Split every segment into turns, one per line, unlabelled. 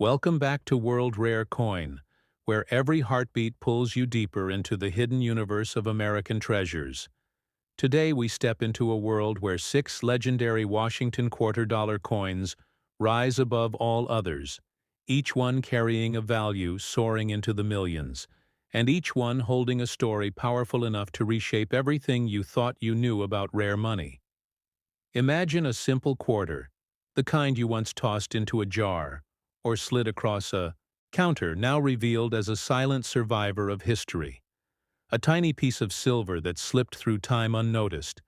Welcome back to World Rare Coin, where every heartbeat pulls you deeper into the hidden universe of American treasures. Today we step into a world where 6 legendary Washington quarter-dollar coins rise above all others, each one carrying a value soaring into the millions, and each one holding a story powerful enough to reshape everything you thought you knew about rare money. Imagine a simple quarter, the kind you once tossed into a jar, or slid across a counter, now revealed as a silent survivor of history. A tiny piece of silver that slipped through time unnoticed,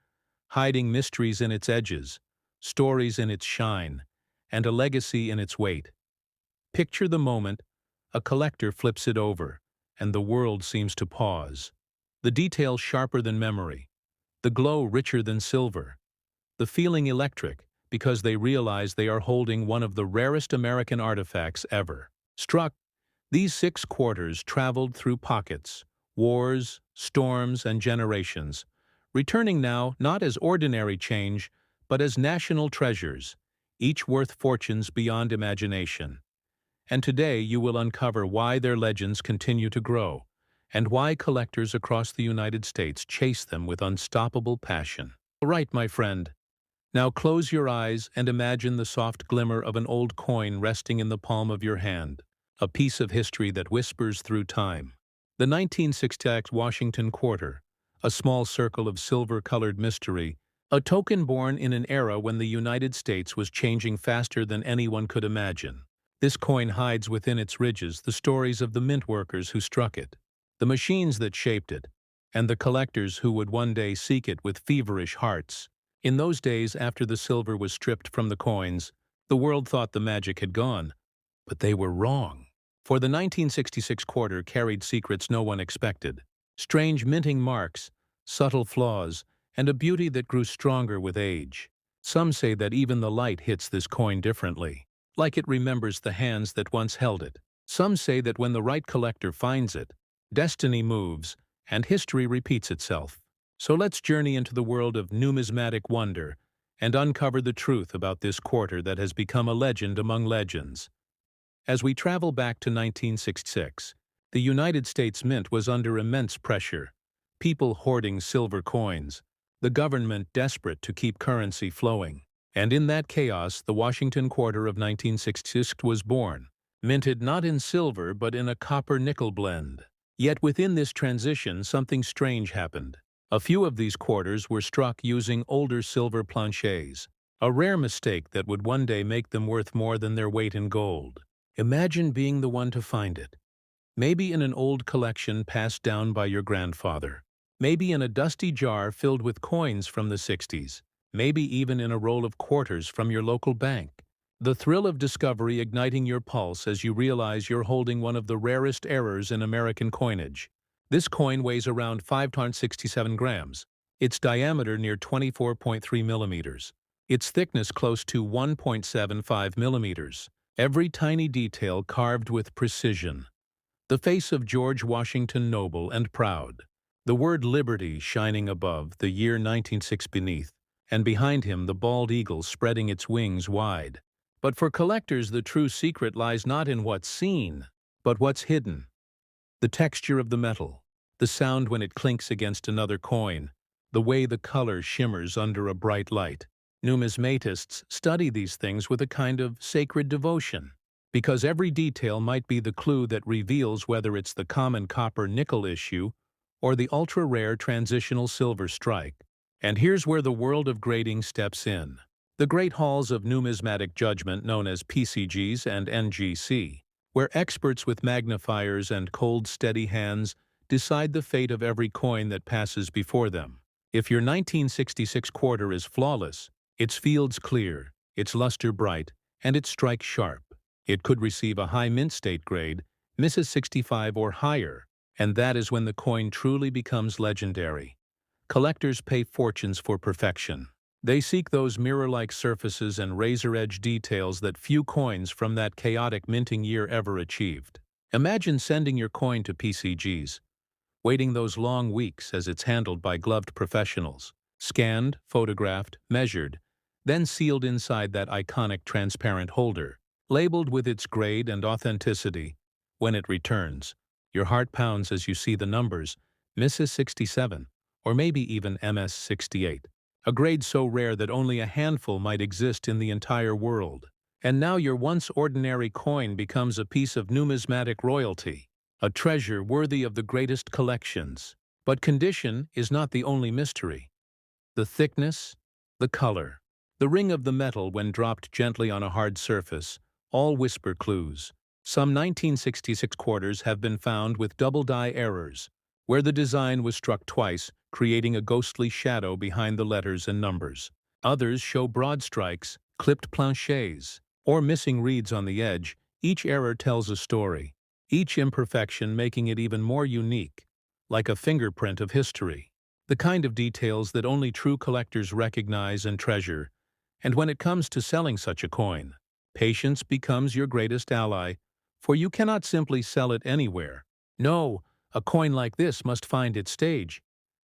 hiding mysteries in its edges, stories in its shine, and a legacy in its weight. Picture the moment a collector flips it over, and the world seems to pause. The detail sharper than memory, the glow richer than silver, the feeling electric, because they realize they are holding one of the rarest American artifacts ever. Struck, these 6 quarters traveled through pockets, wars, storms, and generations, returning now not as ordinary change, but as national treasures, each worth fortunes beyond imagination. And today you will uncover why their legends continue to grow, and why collectors across the United States chase them with unstoppable passion. All right, my friend. Now close your eyes and imagine the soft glimmer of an old coin resting in the palm of your hand, a piece of history that whispers through time. The 1960 Washington quarter, a small circle of silver-colored mystery, a token born in an era when the United States was changing faster than anyone could imagine. This coin hides within its ridges the stories of the mint workers who struck it, the machines that shaped it, and the collectors who would one day seek it with feverish hearts. In those days after the silver was stripped from the coins, the world thought the magic had gone. But they were wrong. For the 1966 quarter carried secrets no one expected. Strange minting marks, subtle flaws, and a beauty that grew stronger with age. Some say that even the light hits this coin differently, like it remembers the hands that once held it. Some say that when the right collector finds it, destiny moves, and history repeats itself. So let's journey into the world of numismatic wonder and uncover the truth about this quarter that has become a legend among legends. As we travel back to 1966, the United States Mint was under immense pressure, people hoarding silver coins, the government desperate to keep currency flowing. And in that chaos, the Washington quarter of 1966 was born, minted not in silver but in a copper-nickel blend. Yet within this transition, something strange happened. A few of these quarters were struck using older silver planchets, a rare mistake that would one day make them worth more than their weight in gold. Imagine being the one to find it. Maybe in an old collection passed down by your grandfather. Maybe in a dusty jar filled with coins from the 60s. Maybe even in a roll of quarters from your local bank. The thrill of discovery igniting your pulse as you realize you're holding one of the rarest errors in American coinage. This coin weighs around 567 grams, its diameter near 24.3 millimeters, its thickness close to 1.75 millimeters, every tiny detail carved with precision. The face of George Washington noble and proud, the word liberty shining above, the year 1906 beneath, and behind him the bald eagle spreading its wings wide. But for collectors, the true secret lies not in what's seen, but what's hidden. The texture of the metal, the sound when it clinks against another coin, the way the color shimmers under a bright light. Numismatists study these things with a kind of sacred devotion, because every detail might be the clue that reveals whether it's the common copper-nickel issue or the ultra-rare transitional silver strike. And here's where the world of grading steps in. The great halls of numismatic judgment known as PCGs and NGC, where experts with magnifiers and cold, steady hands decide the fate of every coin that passes before them. If your 1966 quarter is flawless, its fields clear, its luster bright, and its strike sharp, it could receive a high mint state grade, misses 65 or higher, and that is when the coin truly becomes legendary. Collectors pay fortunes for perfection. They seek those mirror-like surfaces and razor-edge details that few coins from that chaotic minting year ever achieved. Imagine sending your coin to PCGs, waiting those long weeks as it's handled by gloved professionals, scanned, photographed, measured, then sealed inside that iconic transparent holder. labeled with its grade and authenticity. When it returns, your heart pounds as you see the numbers, Mrs. 67, or maybe even MS 68. A grade so rare that only a handful might exist in the entire world. And now your once ordinary coin becomes a piece of numismatic royalty, a treasure worthy of the greatest collections. But condition is not the only mystery. The thickness, the color, the ring of the metal when dropped gently on a hard surface, all whisper clues. Some 1966 quarters have been found with double die errors, where the design was struck twice, creating a ghostly shadow behind the letters and numbers. Others show broad strikes, clipped planchets, or missing reeds on the edge. Each error tells a story, each imperfection making it even more unique, like a fingerprint of history. The kind of details that only true collectors recognize and treasure. And when it comes to selling such a coin, patience becomes your greatest ally, for you cannot simply sell it anywhere. No, a coin like this must find its stage.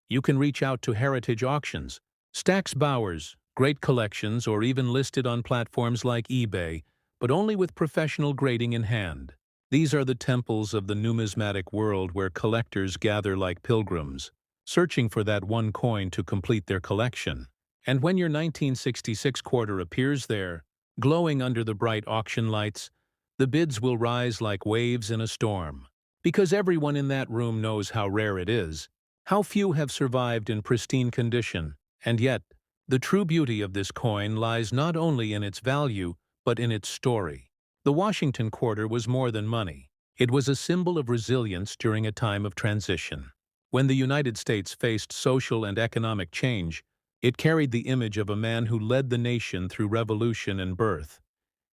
You can reach out to heritage auctions, Stax Bowers, great collections, or even listed on platforms like eBay, but only with professional grading in hand. These are the temples of the numismatic world where collectors gather like pilgrims, searching for that one coin to complete their collection. And when your 1966 quarter appears there, glowing under the bright auction lights, the bids will rise like waves in a storm. Because everyone in that room knows how rare it is, how few have survived in pristine condition, and yet, the true beauty of this coin lies not only in its value, but in its story. The Washington quarter was more than money. It was a symbol of resilience during a time of transition. When the United States faced social and economic change, it carried the image of a man who led the nation through revolution and birth.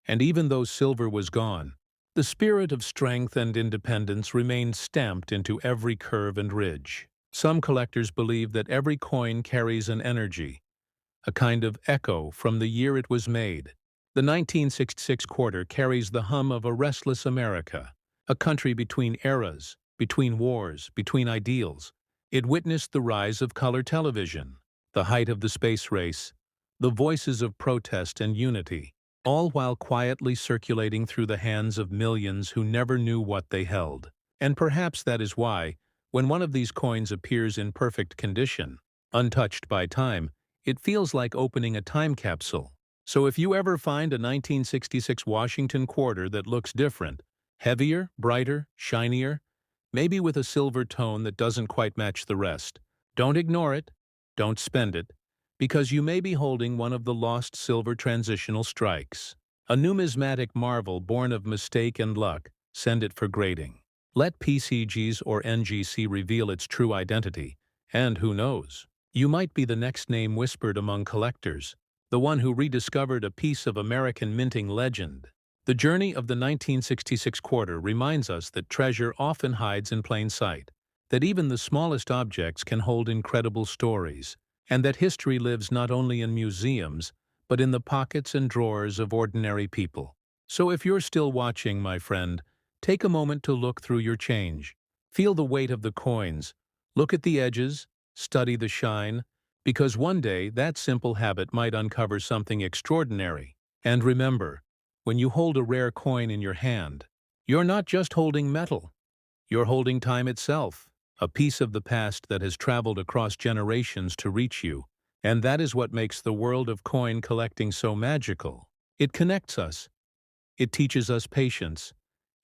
And even though silver was gone, the spirit of strength and independence remained stamped into every curve and ridge. Some collectors believe that every coin carries an energy, a kind of echo from the year it was made. The 1966 quarter carries the hum of a restless America, a country between eras, between wars, between ideals. It witnessed the rise of color television, the height of the space race, the voices of protest and unity, all while quietly circulating through the hands of millions who never knew what they held. And perhaps that is why, when one of these coins appears in perfect condition, untouched by time, it feels like opening a time capsule. So if you ever find a 1966 Washington quarter that looks different, heavier, brighter, shinier, maybe with a silver tone that doesn't quite match the rest, don't ignore it, don't spend it, because you may be holding one of the lost silver transitional strikes. A numismatic marvel born of mistake and luck. Send it for grading. Let PCGs or NGC reveal its true identity, and who knows, you might be the next name whispered among collectors, the one who rediscovered a piece of American minting legend. The journey of the 1966 quarter reminds us that treasure often hides in plain sight, that even the smallest objects can hold incredible stories, and that history lives not only in museums, but in the pockets and drawers of ordinary people. So if you're still watching, my friend, take a moment to look through your change. Feel the weight of the coins, look at the edges, study the shine, because one day that simple habit might uncover something extraordinary. And remember, when you hold a rare coin in your hand, you're not just holding metal, you're holding time itself, a piece of the past that has traveled across generations to reach you. And that is what makes the world of coin collecting so magical. It connects us, it teaches us patience,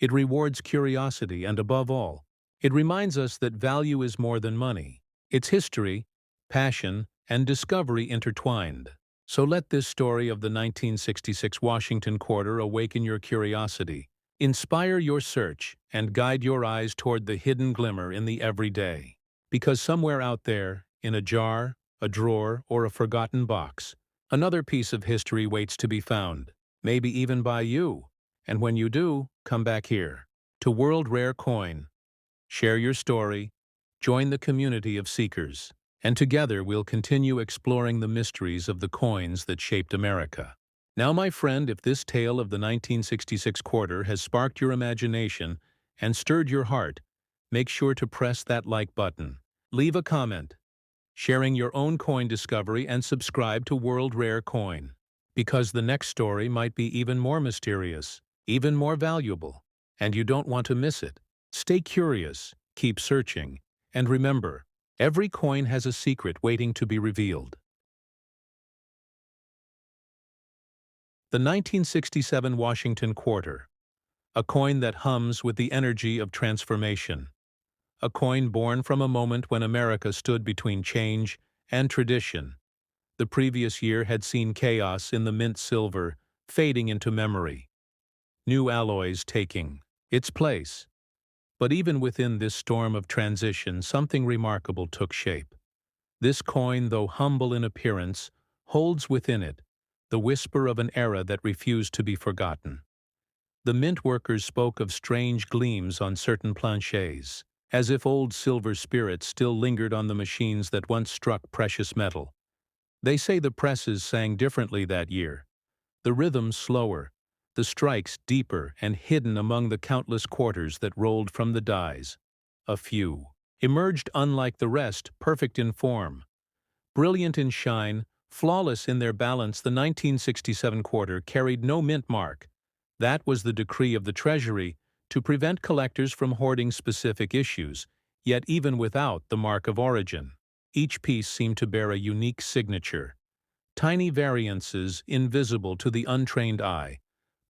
it rewards curiosity, and above all, it reminds us that value is more than money. It's history, passion, and discovery intertwined. So let this story of the 1966 Washington quarter awaken your curiosity, inspire your search, and guide your eyes toward the hidden glimmer in the everyday. Because somewhere out there, in a jar, a drawer, or a forgotten box, another piece of history waits to be found, maybe even by you. And when you do, come back here, to World Rare Coin. Share your story, join the community of seekers, and together we'll continue exploring the mysteries of the coins that shaped America. Now, my friend, if this tale of the 1966 quarter has sparked your imagination and stirred your heart, make sure to press that like button. Leave a comment, sharing your own coin discovery, and subscribe to World Rare Coin, because the next story might be even more mysterious. even more valuable, and you don't want to miss it. Stay curious, keep searching, and remember, every coin has a secret waiting to be revealed. The 1967 Washington Quarter, a coin that hums with the energy of transformation. A coin born from a moment when America stood between change and tradition. The previous year had seen chaos in the mint silver fading into memory, new alloys taking its place. But even within this storm of transition, something remarkable took shape. This coin, though humble in appearance, holds within it the whisper of an era that refused to be forgotten. The mint workers spoke of strange gleams on certain planchets, as if old silver spirits still lingered on the machines that once struck precious metal. They say the presses sang differently that year, the rhythms slower, the strikes deeper and hidden among the countless quarters that rolled from the dies. A few emerged unlike the rest, perfect in form, brilliant in shine, flawless in their balance. The 1967 quarter carried no mint mark. That was the decree of the Treasury to prevent collectors from hoarding specific issues, yet even without the mark of origin, each piece seemed to bear a unique signature. Tiny variances invisible to the untrained eye,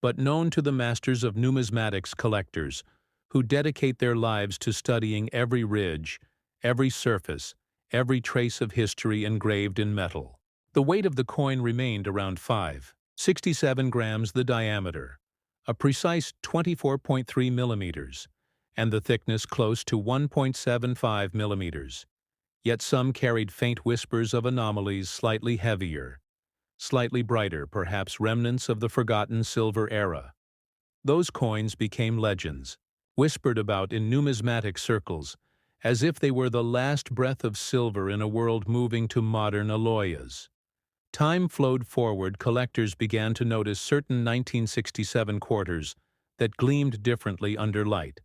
but known to the masters of numismatics collectors, who dedicate their lives to studying every ridge, every surface, every trace of history engraved in metal. The weight of the coin remained around 5.67 grams the diameter, a precise 24.3 millimeters, and the thickness close to 1.75 millimeters. Yet some carried faint whispers of anomalies, slightly heavier, slightly brighter, perhaps remnants of the forgotten silver era. Those coins became legends, whispered about in numismatic circles, as if they were the last breath of silver in a world moving to modern alloys. Time flowed forward. Collectors began to notice certain 1967 quarters that gleamed differently under light,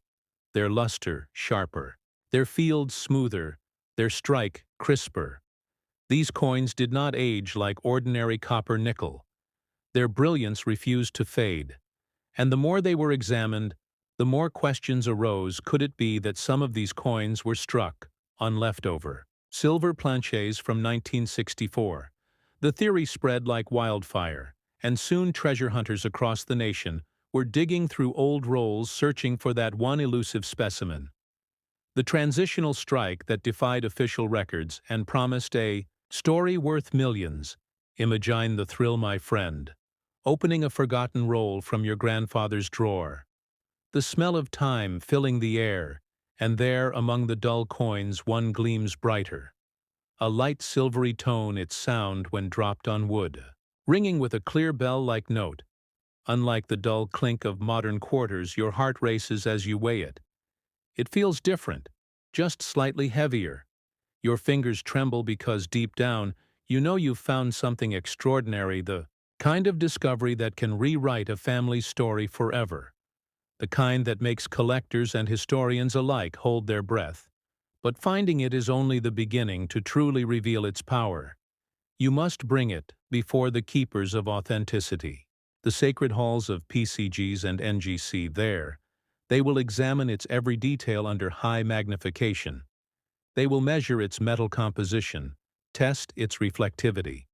their luster sharper, their field smoother, their strike crisper. These coins did not age like ordinary copper nickel. Their brilliance refused to fade, and the more they were examined, the more questions arose. Could it be that some of these coins were struck on leftover silver planchets from 1964? The theory spread like wildfire, and soon treasure hunters across the nation were digging through old rolls searching for that one elusive specimen. The transitional strike that defied official records and promised a story worth millions. Imagine the thrill, my friend. Opening a forgotten roll from your grandfather's drawer. The smell of time filling the air, and there among the dull coins one gleams brighter. A light silvery tone, its sound when dropped on wood, ringing with a clear bell-like note. Unlike the dull clink of modern quarters, your heart races as you weigh it. It feels different, just slightly heavier. Your fingers tremble because deep down, you know you've found something extraordinary, the kind of discovery that can rewrite a family's story forever, the kind that makes collectors and historians alike hold their breath. But finding it is only the beginning to truly reveal its power. You must bring it before the keepers of authenticity, the sacred halls of PCGs and NGC. There, they will examine its every detail under high magnification. They will measure its metal composition, test its reflectivity,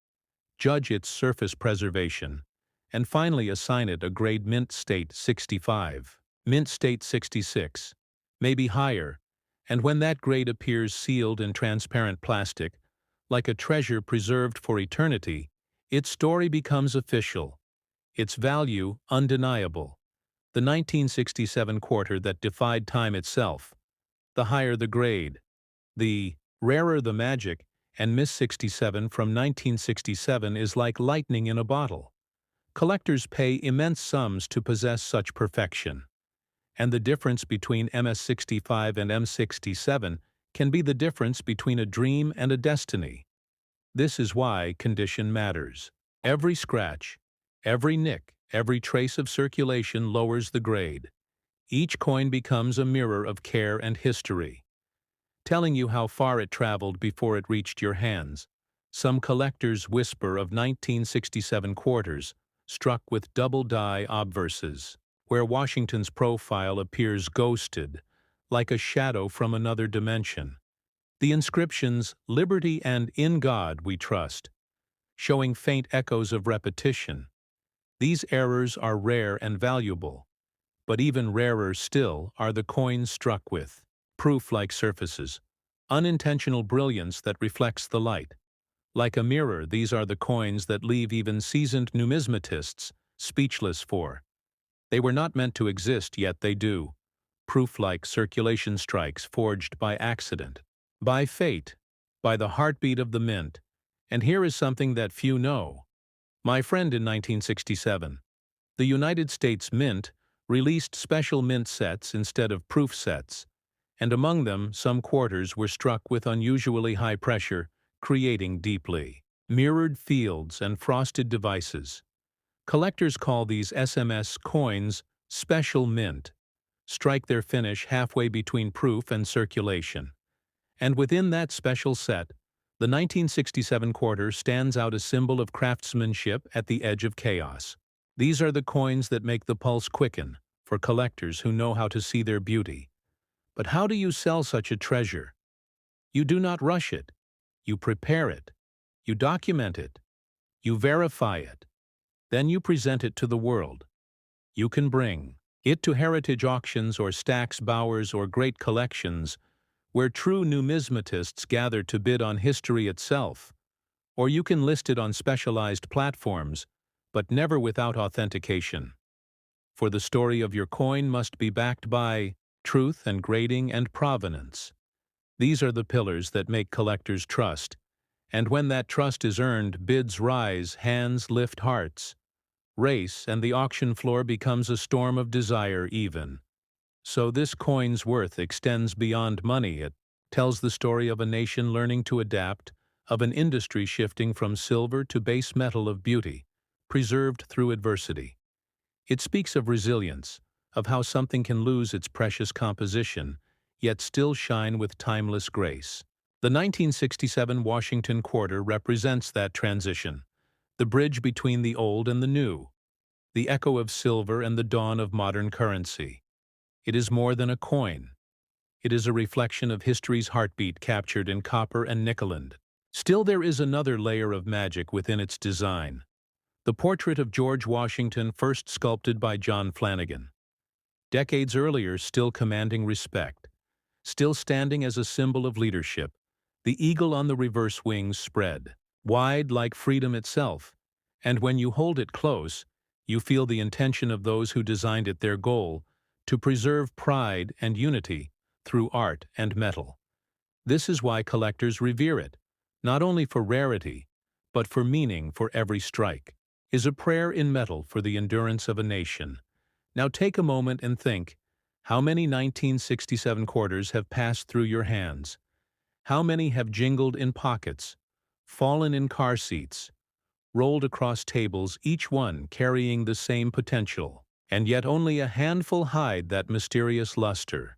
judge its surface preservation, and finally assign it a grade mint state 65, mint state 66, maybe higher, and when that grade appears sealed in transparent plastic, like a treasure preserved for eternity, its story becomes official, its value undeniable. The 1967 quarter that defied time itself. The higher the grade, the rarer the magic, and Miss 67 from 1967 is like lightning in a bottle. Collectors pay immense sums to possess such perfection. And the difference between MS65 and M67 can be the difference between a dream and a destiny. This is why condition matters. Every scratch, every nick, every trace of circulation lowers the grade. Each coin becomes a mirror of care and history, telling you how far it traveled before it reached your hands. Some collectors whisper of 1967 quarters, struck with double die obverses, where Washington's profile appears ghosted, like a shadow from another dimension. The inscriptions, "Liberty" and "In God We Trust," showing faint echoes of repetition. These errors are rare and valuable, but even rarer still are the coins struck with proof-like surfaces, unintentional brilliance that reflects the light. Like a mirror, these are the coins that leave even seasoned numismatists speechless for. They were not meant to exist, yet they do. Proof-like circulation strikes forged by accident, by fate, by the heartbeat of the mint. And here is something that few know. My friend, in 1967, the United States Mint released special mint sets instead of proof sets, and among them some quarters were struck with unusually high pressure, creating deeply mirrored fields and frosted devices. Collectors call these SMS coins special mint, strike their finish halfway between proof and circulation. And within that special set, the 1967 quarter stands out a symbol of craftsmanship at the edge of chaos. These are the coins that make the pulse quicken for collectors who know how to see their beauty. But how do you sell such a treasure? You do not rush it. You prepare it. You document it. You verify it. Then you present it to the world. You can bring it to heritage auctions or Stack's Bowers or great collections, where true numismatists gather to bid on history itself. Or you can list it on specialized platforms, but never without authentication. For the story of your coin must be backed by truth and grading and provenance. These are the pillars that make collectors trust, and when that trust is earned, bids rise, hands lift hearts, race, and the auction floor becomes a storm of desire even. So this coin's worth extends beyond money. It tells the story of a nation learning to adapt, of an industry shifting from silver to base metal of beauty, preserved through adversity. It speaks of resilience, of how something can lose its precious composition, yet still shine with timeless grace. The 1967 Washington quarter represents that transition, the bridge between the old and the new, the echo of silver and the dawn of modern currency. It is more than a coin. It is a reflection of history's heartbeat captured in copper and nickel. Still, there is another layer of magic within its design. The portrait of George Washington, first sculpted by John Flanagan. Decades earlier, still commanding respect. Still standing as a symbol of leadership, the eagle on the reverse wings spread, wide like freedom itself. And when you hold it close, you feel the intention of those who designed it, their goal, to preserve pride and unity through art and metal. This is why collectors revere it, not only for rarity, but for meaning. For every strike is a prayer in metal for the endurance of a nation. Now take a moment and think, how many 1967 quarters have passed through your hands? How many have jingled in pockets, fallen in car seats, rolled across tables, each one carrying the same potential? And yet only a handful hide that mysterious luster,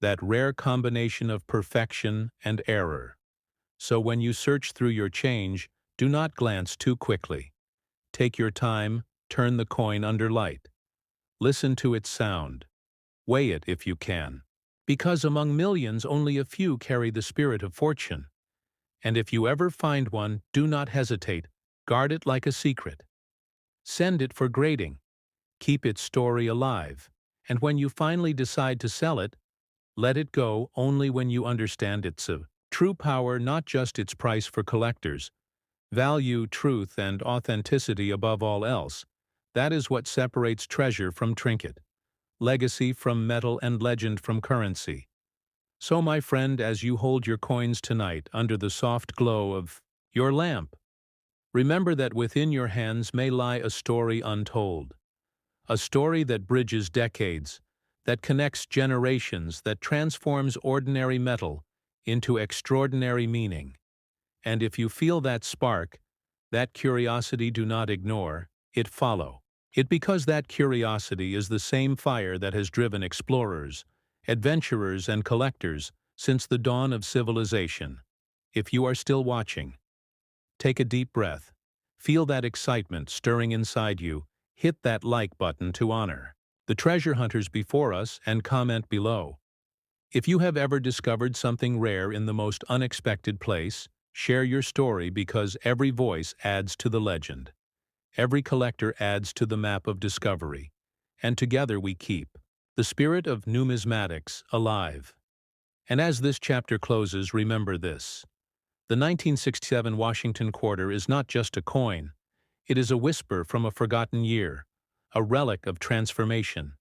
that rare combination of perfection and error. So when you search through your change, do not glance too quickly. Take your time, turn the coin under light. Listen to its sound. Weigh it if you can. Because among millions, only a few carry the spirit of fortune. And if you ever find one, do not hesitate. Guard it like a secret. Send it for grading. Keep its story alive, and when you finally decide to sell it, let it go only when you understand its true power, not just its price. For collectors, value truth and authenticity above all else. That is what separates treasure from trinket, legacy from metal, and legend from currency. So, my friend, as you hold your coins tonight under the soft glow of your lamp, remember that within your hands may lie a story untold. A story that bridges decades, that connects generations, that transforms ordinary metal into extraordinary meaning. And if you feel that spark, that curiosity, do not ignore it, follow it, because that curiosity is the same fire that has driven explorers, adventurers, and collectors since the dawn of civilization. If you are still watching, take a deep breath. Feel that excitement stirring inside you. Hit that like button to honor the treasure hunters before us, and comment below. If you have ever discovered something rare in the most unexpected place, share your story because every voice adds to the legend. Every collector adds to the map of discovery. And together we keep the spirit of numismatics alive. And as this chapter closes, remember this. The 1967 Washington quarter is not just a coin. It is a whisper from a forgotten year, a relic of transformation,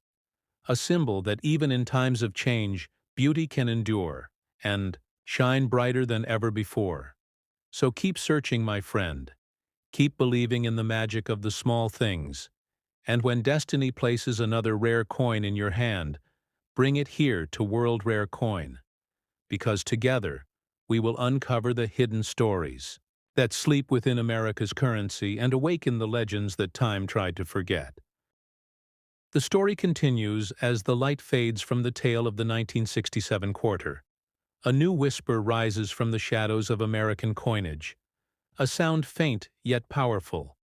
a symbol that even in times of change, beauty can endure and shine brighter than ever before. So keep searching, my friend. Keep believing in the magic of the small things. And when destiny places another rare coin in your hand, bring it here to World Rare Coin. Because together, we will uncover the hidden stories that sleep within America's currency and awaken the legends that time tried to forget. The story continues as the light fades from the tale of the 1967 quarter. A new whisper rises from the shadows of American coinage, a sound faint yet powerful,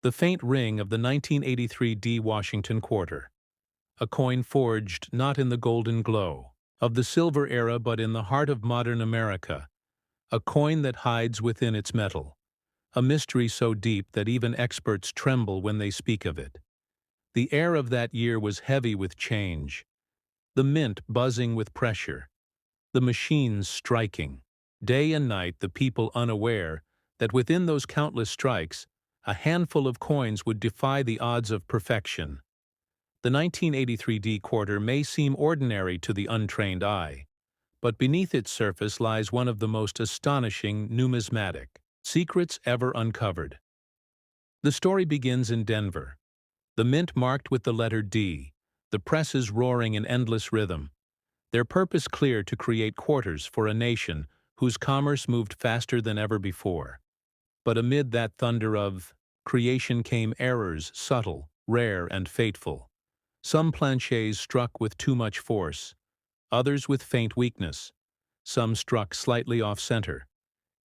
the faint ring of the 1983 D Washington quarter, a coin forged not in the golden glow of the silver era but in the heart of modern America, a coin that hides within its metal, a mystery so deep that even experts tremble when they speak of it. The air of that year was heavy with change, the mint buzzing with pressure, the machines striking, day and night the people unaware that within those countless strikes, a handful of coins would defy the odds of perfection. The 1983 D quarter may seem ordinary to the untrained eye, but beneath its surface lies one of the most astonishing numismatic secrets ever uncovered. The story begins in Denver, the mint marked with the letter D, the presses roaring in endless rhythm, their purpose clear to create quarters for a nation whose commerce moved faster than ever before. But amid that thunder of creation came errors subtle, rare, and fateful. Some planchets struck with too much force, others with faint weakness. Some struck slightly off-center,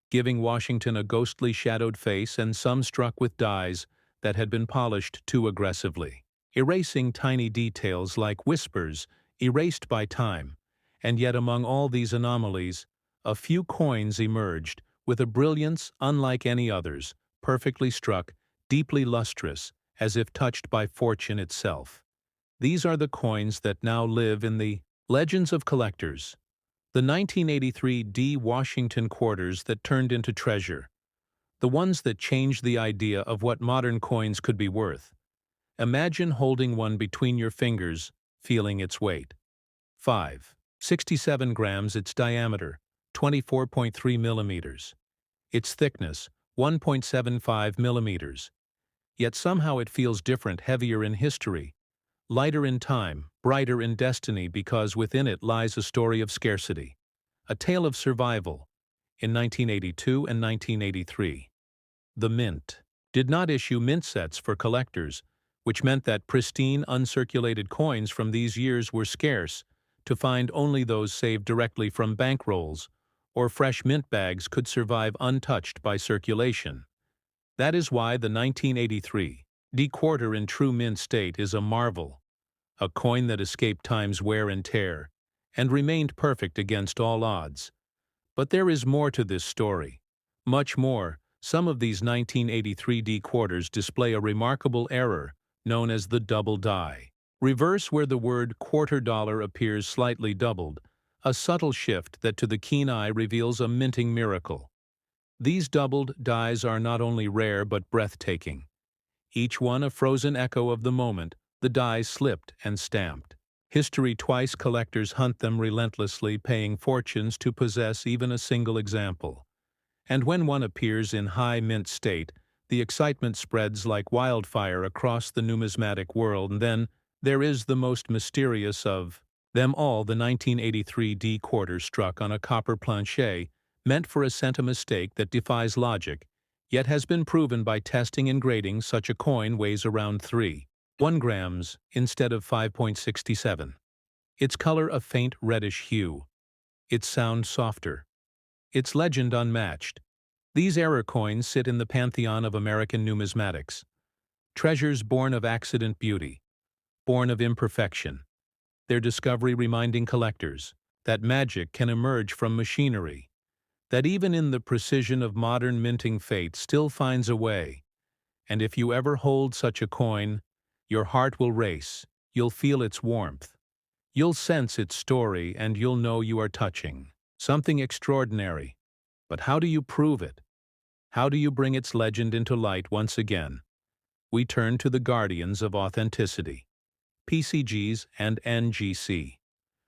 giving Washington a ghostly shadowed face, and some struck with dies that had been polished too aggressively, erasing tiny details like whispers erased by time. And yet among all these anomalies, a few coins emerged with a brilliance unlike any others, perfectly struck, deeply lustrous, as if touched by fortune itself. These are the coins that now live in the legends of collectors, the 1983 D Washington quarters that turned into treasure, the ones that changed the idea of what modern coins could be worth. Imagine holding one between your fingers, feeling its weight. 67 grams its diameter, 24.3 millimeters. Its thickness, 1.75 millimeters. Yet somehow it feels different, heavier in history, lighter in time, brighter in destiny, because within it lies a story of scarcity, a tale of survival. In 1982 and 1983, the Mint did not issue mint sets for collectors, which meant that pristine, uncirculated coins from these years were scarce. To find only those saved directly from bankrolls or fresh mint bags could survive untouched by circulation. That is why the 1983 D quarter in true mint state is a marvel, a coin that escaped time's wear and tear and remained perfect against all odds. But there is more to this story. Much more. Some of these 1983 D quarters display a remarkable error known as the double die. Reverse, where the word quarter dollar appears slightly doubled, a subtle shift that to the keen eye reveals a minting miracle. These doubled dies are not only rare but breathtaking. Each one a frozen echo of the moment the die slipped and stamped. History twice, collectors hunt them relentlessly, paying fortunes to possess even a single example. And when one appears in high mint state, the excitement spreads like wildfire across the numismatic world. And then there is the most mysterious of them all, the 1983 D quarter struck on a copper planchet, meant for a centi-mistake that defies logic, yet has been proven by testing and grading. Such a coin weighs around 3.1 grams instead of 5.67. Its color a faint reddish hue. Its sound softer. Its legend unmatched. These error coins sit in the pantheon of American numismatics. Treasures born of accident beauty. born of imperfection. Their discovery reminding collectors that magic can emerge from machinery, that even in the precision of modern minting fate still finds a way. And if you ever hold such a coin, your heart will race, you'll feel its warmth, you'll sense its story, and you'll know you are touching something extraordinary. But how do you prove it? How do you bring its legend into light once again? We turn to the guardians of authenticity, PCGs and NGC,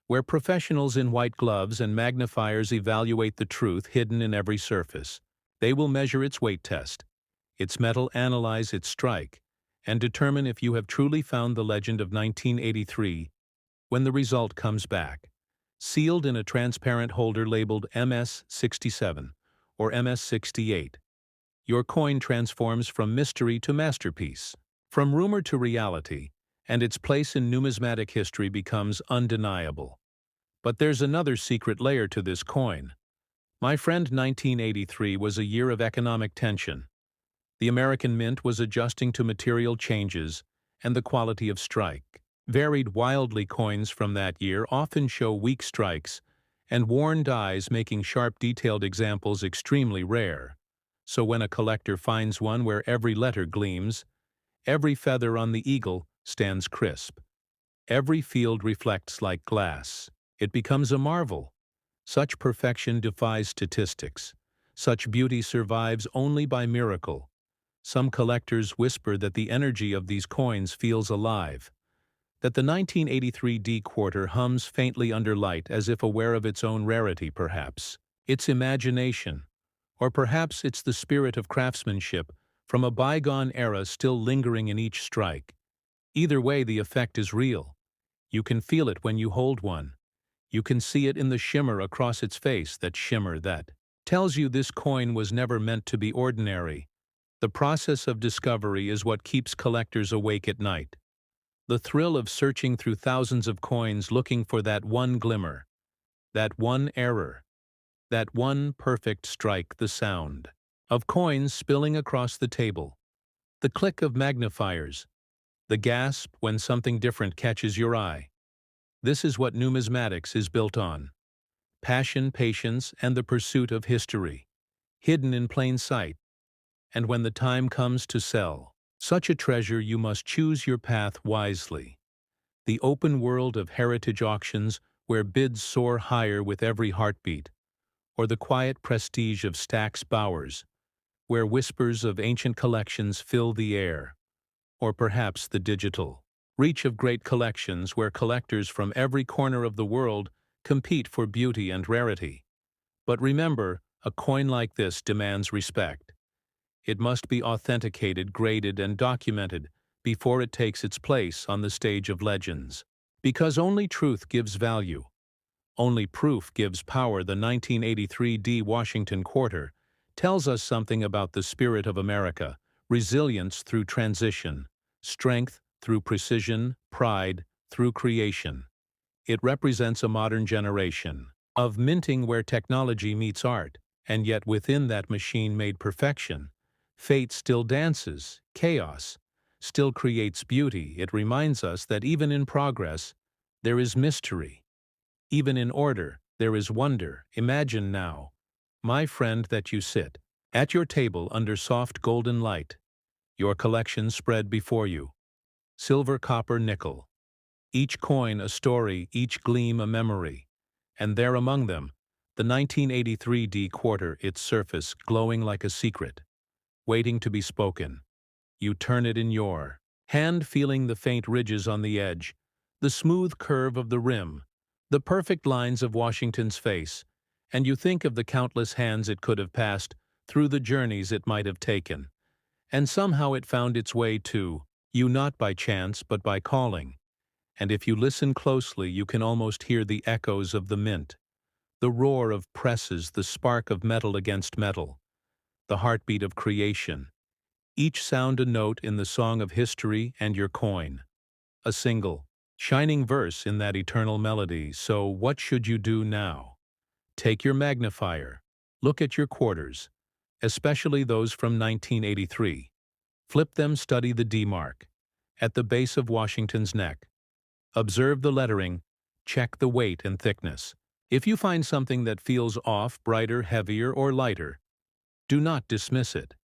where professionals in white gloves and magnifiers evaluate the truth hidden in every surface. They will measure its weight test, its metal analyze its strike, and determine if you have truly found the legend of 1983 when the result comes back, sealed in a transparent holder labeled MS67 or MS68. Your coin transforms from mystery to masterpiece, from rumor to reality, and its place in numismatic history becomes undeniable. But there's another secret layer to this coin. My friend, 1983 was a year of economic tension. The American Mint was adjusting to material changes and the quality of strike. Varied wildly coins from that year often show weak strikes and worn dies, making sharp detailed examples extremely rare. So when a collector finds one where every letter gleams, every feather on the eagle stands crisp, every field reflects like glass, it becomes a marvel. Such perfection defies statistics. Such beauty survives only by miracle. Some collectors whisper that the energy of these coins feels alive, that the 1983 D quarter hums faintly under light as if aware of its own rarity perhaps, its imagination, or perhaps it's the spirit of craftsmanship from a bygone era still lingering in each strike. Either way, the effect is real. You can feel it when you hold one. You can see it in the shimmer across its face, that shimmer that tells you this coin was never meant to be ordinary. The process of discovery is what keeps collectors awake at night. The thrill of searching through thousands of coins looking for that one glimmer, that one error, that one perfect strike, the sound of coins spilling across the table, the click of magnifiers, the gasp when something different catches your eye. This is what numismatics is built on. Passion, patience, and the pursuit of history, hidden in plain sight. And when the time comes to sell such a treasure, you must choose your path wisely. The open world of heritage auctions where bids soar higher with every heartbeat, or the quiet prestige of Stack's Bowers, where whispers of ancient collections fill the air, or perhaps the digital reach of great collections where collectors from every corner of the world compete for beauty and rarity. But remember, a coin like this demands respect. It must be authenticated, graded, and documented before it takes its place on the stage of legends. Because only truth gives value. Only proof gives power. The 1983 D Washington Quarter tells us something about the spirit of America: resilience through transition, strength through precision, pride through creation. It represents a modern generation of minting where technology meets art, and yet within that machine-made perfection, fate still dances, chaos still creates beauty. It reminds us that even in progress, there is mystery. Even in order, there is wonder. Imagine now, my friend, that you sit at your table under soft golden light, your collection spread before you. Silver, copper, nickel. Each coin a story, each gleam a memory. And there among them, the 1983 D quarter, its surface glowing like a secret, waiting to be spoken. You turn it in your hand, feeling the faint ridges on the edge, the smooth curve of the rim, the perfect lines of Washington's face, and you think of the countless hands it could have passed, through the journeys it might have taken. And somehow it found its way to you, not by chance but by calling. And if you listen closely, you can almost hear the echoes of the mint, the roar of presses, the spark of metal against metal, the heartbeat of creation. Each sound a note in the song of history, and your coin a single, shining verse in that eternal melody. So what should you do now? Take your magnifier, look at your quarters, especially those from 1983. Flip them, study the D mark. at the base of Washington's neck. Observe the lettering, check the weight and thickness. If you find something that feels off, brighter, heavier, or lighter, do not dismiss it.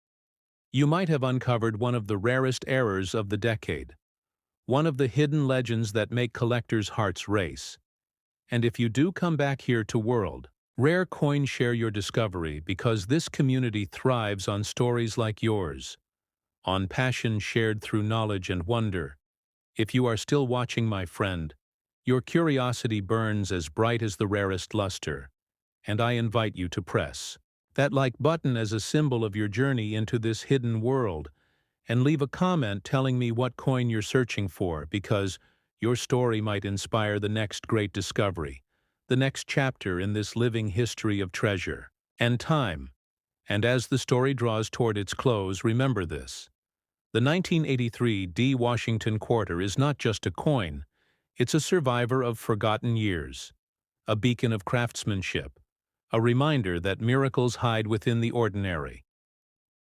You might have uncovered one of the rarest errors of the decade, one of the hidden legends that make collectors' hearts race. And if you do come back here to World Rare Coin, share your discovery, because this community thrives on stories like yours, on passion shared through knowledge and wonder. If you are still watching, my friend, your curiosity burns as bright as the rarest luster, and I invite you to press that like button as a symbol of your journey into this hidden world, and leave a comment telling me what coin you're searching for, because your story might inspire the next great discovery, the next chapter in this living history of treasure and time. And as the story draws toward its close, remember this. The 1983 D. Washington quarter is not just a coin, it's a survivor of forgotten years, a beacon of craftsmanship, a reminder that miracles hide within the ordinary.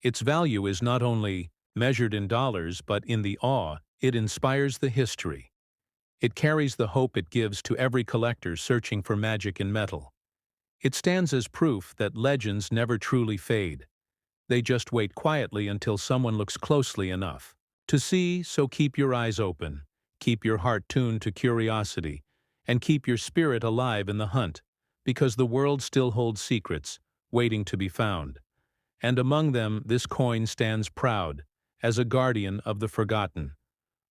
Its value is not only measured in dollars, but in the awe it inspires the history. It carries the hope it gives to every collector searching for magic in metal. It stands as proof that legends never truly fade. They just wait quietly until someone looks closely enough to see. So keep your eyes open, keep your heart tuned to curiosity, and keep your spirit alive in the hunt, because the world still holds secrets waiting to be found. And among them, this coin stands proud as a guardian of the forgotten,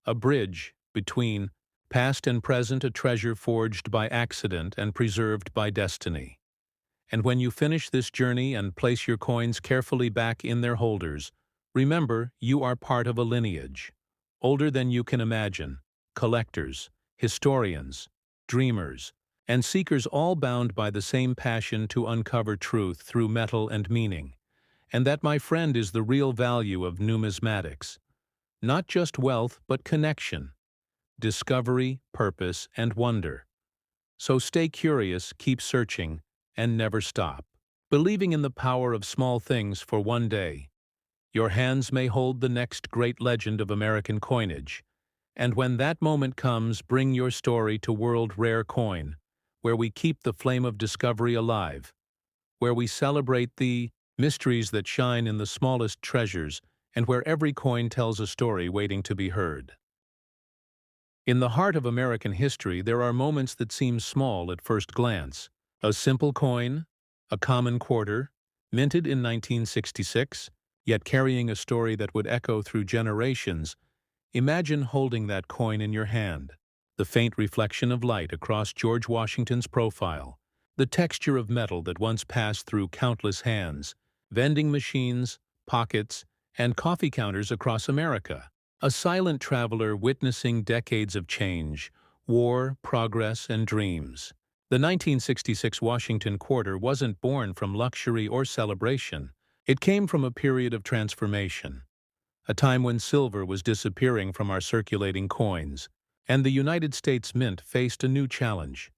a bridge between past and present, a treasure forged by accident and preserved by destiny. And when you finish this journey and place your coins carefully back in their holders, remember you are part of a lineage, older than you can imagine, collectors, historians, dreamers, and seekers, all bound by the same passion to uncover truth through metal and meaning. And that, my friend, is the real value of numismatics. Not just wealth, but connection, discovery, purpose, and wonder. So stay curious, keep searching, and never stop believing in the power of small things, for one day your hands may hold the next great legend of American coinage. And when that moment comes, bring your story to World Rare Coin, where we keep the flame of discovery alive, where we celebrate the mysteries that shine in the smallest treasures, and where every coin tells a story waiting to be heard. In the heart of American history, there are moments that seem small at first glance. A simple coin, a common quarter, minted in 1966, yet carrying a story that would echo through generations. Imagine holding that coin in your hand, the faint reflection of light across George Washington's profile, the texture of metal that once passed through countless hands, vending machines, pockets, and coffee counters across America. A silent traveler witnessing decades of change, war, progress, and dreams. The 1966 Washington quarter wasn't born from luxury or celebration. It came from a period of transformation, a time when silver was disappearing from our circulating coins, and the United States Mint faced a new challenge: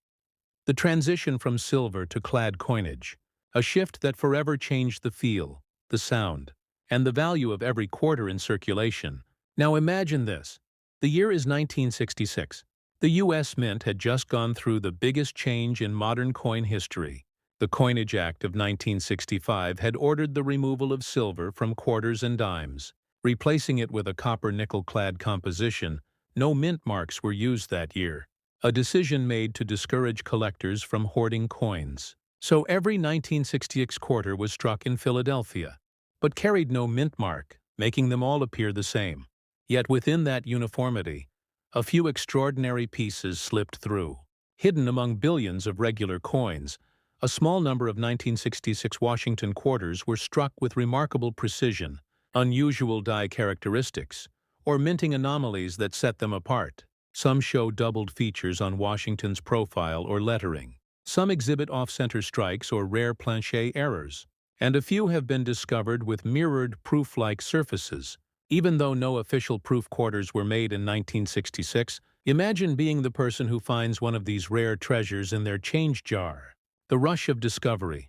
the transition from silver to clad coinage, a shift that forever changed the feel, the sound, and the value of every quarter in circulation. Now imagine this. The year is 1966. The U.S. Mint had just gone through the biggest change in modern coin history. The Coinage Act of 1965 had ordered the removal of silver from quarters and dimes, replacing it with a copper-nickel-clad composition. No mint marks were used that year, a decision made to discourage collectors from hoarding coins. So every 1966 quarter was struck in Philadelphia, but carried no mint mark, making them all appear the same. Yet within that uniformity, a few extraordinary pieces slipped through. Hidden among billions of regular coins, a small number of 1966 Washington quarters were struck with remarkable precision, unusual die characteristics, or minting anomalies that set them apart. Some show doubled features on Washington's profile or lettering. Some exhibit off-center strikes or rare planchet errors. And a few have been discovered with mirrored proof-like surfaces. Even though no official proof quarters were made in 1966, imagine being the person who finds one of these rare treasures in their change jar. The rush of discovery,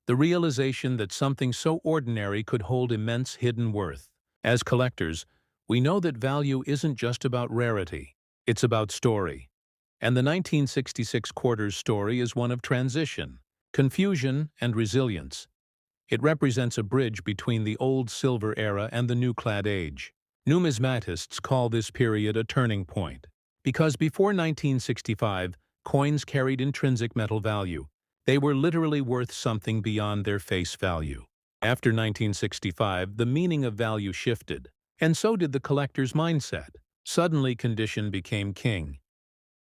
the realization that something so ordinary could hold immense hidden worth. As collectors, we know that value isn't just about rarity, it's about story. And the 1966 quarters story is one of transition, confusion, and resilience. It represents a bridge between the old silver era and the new clad age. Numismatists call this period a turning point, because before 1965, coins carried intrinsic metal value. They were literally worth something beyond their face value. After 1965, the meaning of value shifted, and so did the collector's mindset. Suddenly, condition became king.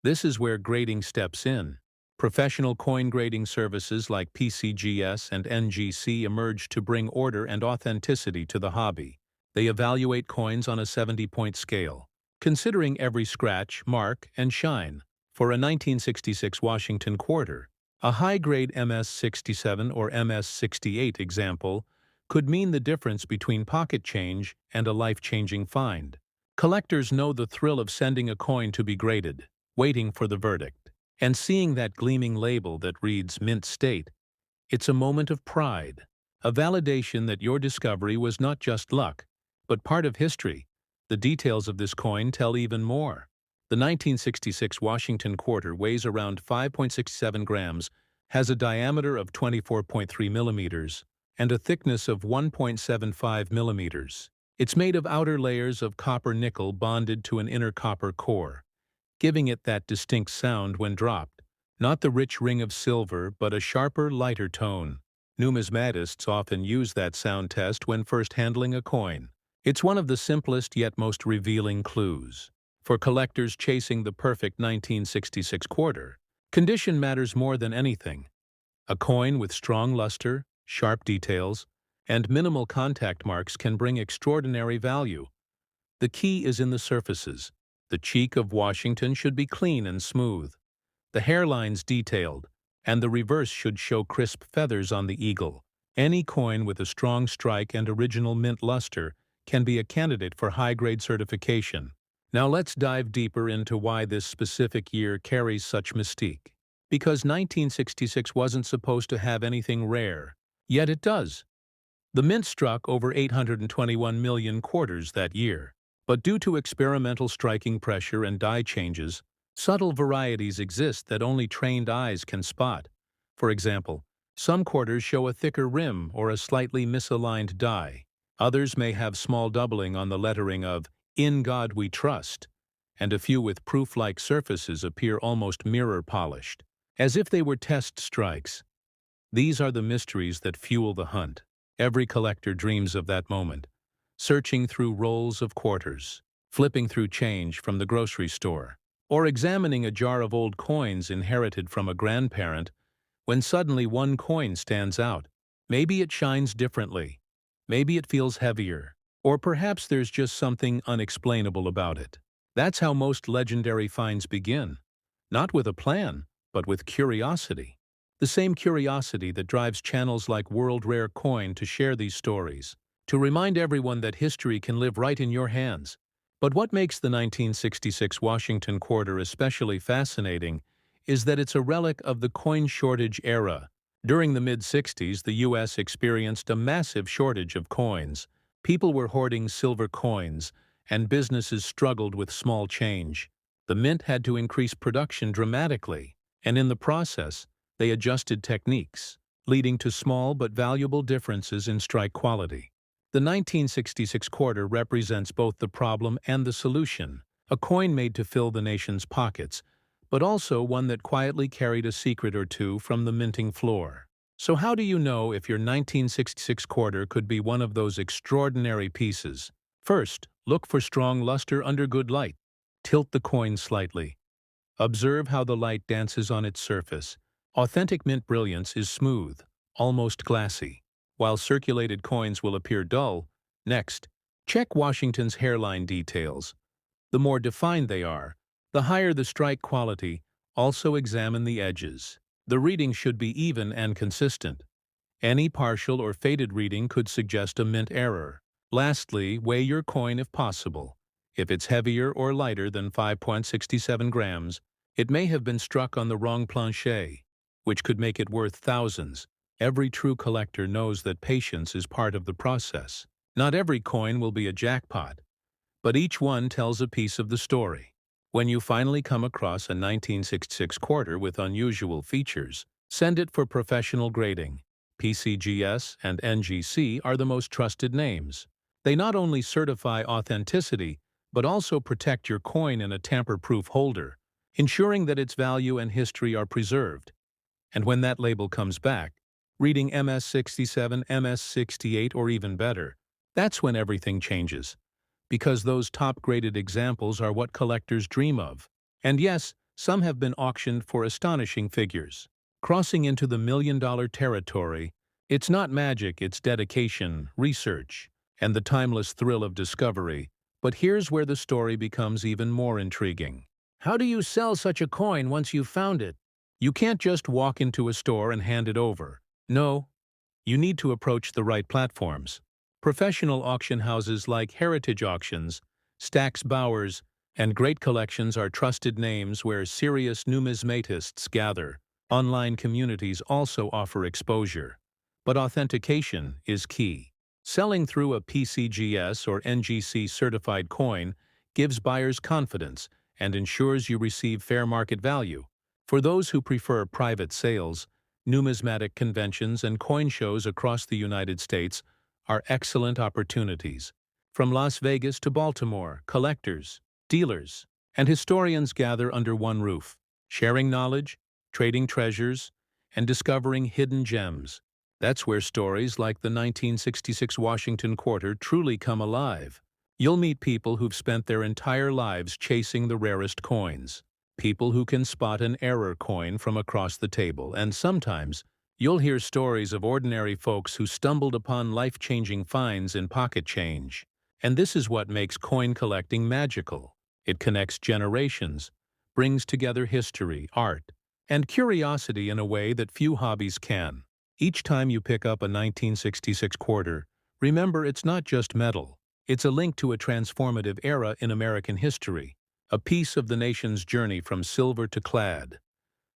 This is where grading steps in. Professional coin grading services like PCGS and NGC emerged to bring order and authenticity to the hobby. They evaluate coins on a 70-point scale, considering every scratch, mark, and shine. For a 1966 Washington quarter, a high-grade MS-67 or MS-68 example could mean the difference between pocket change and a life-changing find. Collectors know the thrill of sending a coin to be graded, waiting for the verdict, and seeing that gleaming label that reads Mint State. It's a moment of pride, a validation that your discovery was not just luck, but part of history. The details of this coin tell even more. The 1966 Washington quarter weighs around 5.67 grams, has a diameter of 24.3 millimeters, and a thickness of 1.75 millimeters. It's made of outer layers of copper-nickel bonded to an inner copper core, giving it that distinct sound when dropped. Not the rich ring of silver, but a sharper, lighter tone. Numismatists often use that sound test when first handling a coin. It's one of the simplest yet most revealing clues. For collectors chasing the perfect 1966 quarter, condition matters more than anything. A coin with strong luster, sharp details, and minimal contact marks can bring extraordinary value. The key is in the surfaces. The cheek of Washington should be clean and smooth, the hairlines detailed, and the reverse should show crisp feathers on the eagle. Any coin with a strong strike and original mint luster can be a candidate for high-grade certification. Now let's dive deeper into why this specific year carries such mystique. Because 1966 wasn't supposed to have anything rare, yet it does. The mint struck over 821 million quarters that year. But due to experimental striking pressure and die changes, subtle varieties exist that only trained eyes can spot. For example, some quarters show a thicker rim or a slightly misaligned die. Others may have small doubling on the lettering of "In God We Trust," and a few with proof-like surfaces appear almost mirror-polished, as if they were test strikes. These are the mysteries that fuel the hunt. Every collector dreams of that moment, searching through rolls of quarters, flipping through change from the grocery store, or examining a jar of old coins inherited from a grandparent when suddenly one coin stands out. Maybe it shines differently, maybe it feels heavier, or perhaps there's just something unexplainable about it. That's how most legendary finds begin, not with a plan, but with curiosity. The same curiosity that drives channels like World Rare Coin to share these stories, to remind everyone that history can live right in your hands. But what makes the 1966 Washington quarter especially fascinating is that it's a relic of the coin shortage era. During the mid-60s, the U.S. experienced a massive shortage of coins. People were hoarding silver coins, and businesses struggled with small change. The mint had to increase production dramatically, and in the process, they adjusted techniques, leading to small but valuable differences in strike quality. The 1966 quarter represents both the problem and the solution, a coin made to fill the nation's pockets, but also one that quietly carried a secret or two from the minting floor. So how do you know if your 1966 quarter could be one of those extraordinary pieces? First, look for strong luster under good light. Tilt the coin slightly. Observe how the light dances on its surface. Authentic mint brilliance is smooth, almost glassy, while circulated coins will appear dull. Next, check Washington's hairline details. The more defined they are, the higher the strike quality. Also examine the edges. The reading should be even and consistent. Any partial or faded reading could suggest a mint error. Lastly, weigh your coin if possible. If it's heavier or lighter than 5.67 grams, it may have been struck on the wrong plancher, which could make it worth thousands. Every true collector knows that patience is part of the process. Not every coin will be a jackpot, but each one tells a piece of the story. When you finally come across a 1966 quarter with unusual features, send it for professional grading. PCGS and NGC are the most trusted names. They not only certify authenticity, but also protect your coin in a tamper-proof holder, ensuring that its value and history are preserved. And when that label comes back, reading MS67, MS68, or even better, that's when everything changes. Because those top-graded examples are what collectors dream of. And yes, some have been auctioned for astonishing figures. Crossing into the million-dollar territory, it's not magic, it's dedication, research, and the timeless thrill of discovery. But here's where the story becomes even more intriguing. How do you sell such a coin once you've found it? You can't just walk into a store and hand it over. No, you need to approach the right platforms. Professional auction houses like Heritage Auctions, Stax Bowers, and Great Collections are trusted names where serious numismatists gather. Online communities also offer exposure. But authentication is key. Selling through a PCGS or NGC certified coin gives buyers confidence and ensures you receive fair market value. For those who prefer private sales, numismatic conventions and coin shows across the United States are excellent opportunities. From Las Vegas to Baltimore, collectors, dealers, and historians gather under one roof, sharing knowledge, trading treasures, and discovering hidden gems. That's where stories like the 1966 Washington Quarter truly come alive. You'll meet people who've spent their entire lives chasing the rarest coins. People who can spot an error coin from across the table, and sometimes you'll hear stories of ordinary folks who stumbled upon life-changing finds in pocket change. And this is what makes coin collecting magical. It connects generations, brings together history, art, and curiosity in a way that few hobbies can. Each time you pick up a 1966 quarter, remember it's not just metal. It's a link to a transformative era in American history, a piece of the nation's journey from silver to clad,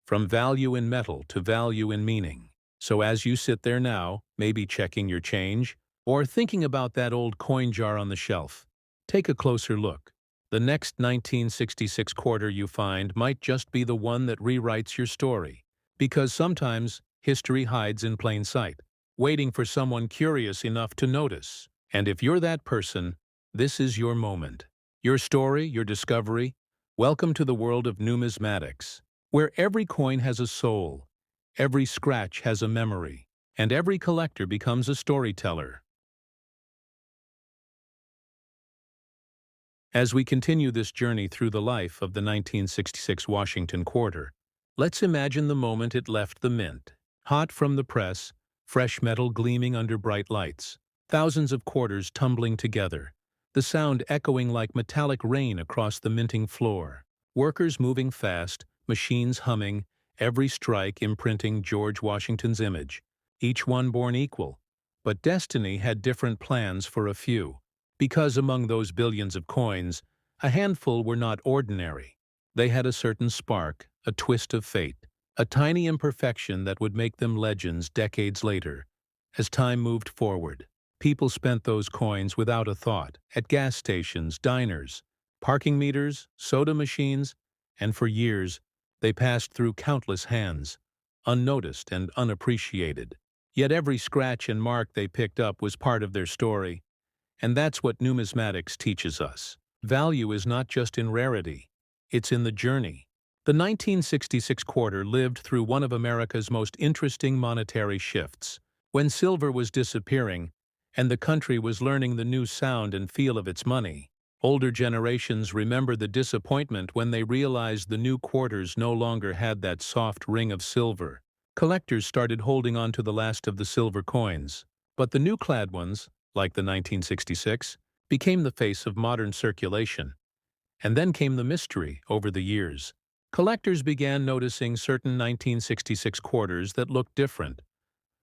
from value in metal to value in meaning. So as you sit there now, maybe checking your change, or thinking about that old coin jar on the shelf, take a closer look. The next 1966 quarter you find might just be the one that rewrites your story. Because sometimes history hides in plain sight, waiting for someone curious enough to notice. And if you're that person, this is your moment. Your story, your discovery. Welcome to the world of numismatics, where every coin has a soul, every scratch has a memory, and every collector becomes a storyteller. As we continue this journey through the life of the 1966 Washington Quarter, let's imagine the moment it left the mint. Hot from the press, fresh metal gleaming under bright lights, thousands of quarters tumbling together, the sound echoing like metallic rain across the minting floor. Workers moving fast, machines humming, every strike imprinting George Washington's image, each one born equal. But destiny had different plans for a few. Because among those billions of coins, a handful were not ordinary. They had a certain spark, a twist of fate, a tiny imperfection that would make them legends decades later. As time moved forward, people spent those coins without a thought, at gas stations, diners, parking meters, soda machines, and for years, they passed through countless hands, unnoticed and unappreciated. Yet every scratch and mark they picked up was part of their story. And that's what numismatics teaches us. Value is not just in rarity, it's in the journey. The 1966 quarter lived through one of America's most interesting monetary shifts, when silver was disappearing and the country was learning the new sound and feel of its money. Older generations remember the disappointment when they realized the new quarters no longer had that soft ring of silver. Collectors started holding on to the last of the silver coins, but the new clad ones, like the 1966, became the face of modern circulation. And then came the mystery over the years. Collectors began noticing certain 1966 quarters that looked different,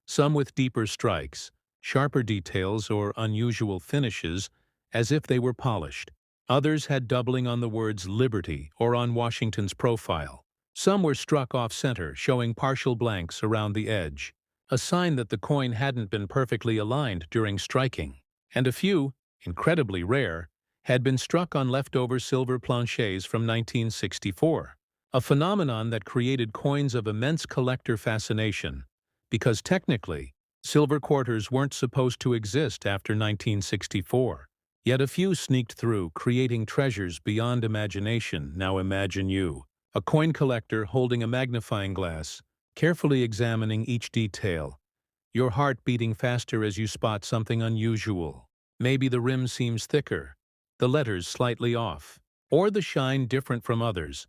some with deeper strikes, sharper details, or unusual finishes, as if they were polished. Others had doubling on the words Liberty or on Washington's profile. Some were struck off-center, showing partial blanks around the edge, a sign that the coin hadn't been perfectly aligned during striking. And a few, incredibly rare, had been struck on leftover silver planchets from 1964, a phenomenon that created coins of immense collector fascination, because technically, silver quarters weren't supposed to exist after 1964. Yet a few sneaked through, creating treasures beyond imagination. Now imagine you, a coin collector holding a magnifying glass, carefully examining each detail, your heart beating faster as you spot something unusual. Maybe the rim seems thicker, the letters slightly off, or the shine different from others.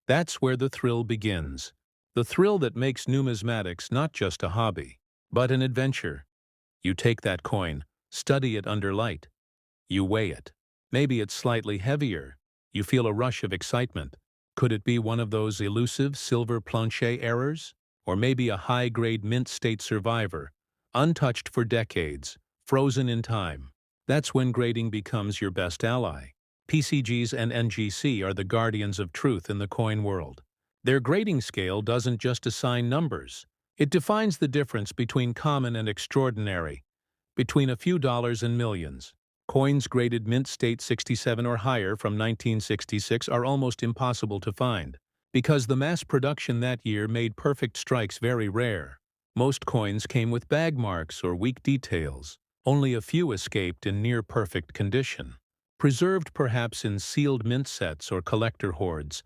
That's where the thrill begins. The thrill that makes numismatics not just a hobby, but an adventure. You take that coin, study it under light. You weigh it. Maybe it's slightly heavier. You feel a rush of excitement. Could it be one of those elusive silver planchet errors? Or maybe a high-grade mint-state survivor, untouched for decades, frozen in time? That's when grading becomes your best ally. PCGs and NGC are the guardians of truth in the coin world. Their grading scale doesn't just assign numbers. It defines the difference between common and extraordinary, between a few dollars and millions. Coins graded mint state 67 or higher from 1966 are almost impossible to find, because the mass production that year made perfect strikes very rare. Most coins came with bag marks or weak details. Only a few escaped in near-perfect condition, preserved perhaps in sealed mint sets or collector hoards.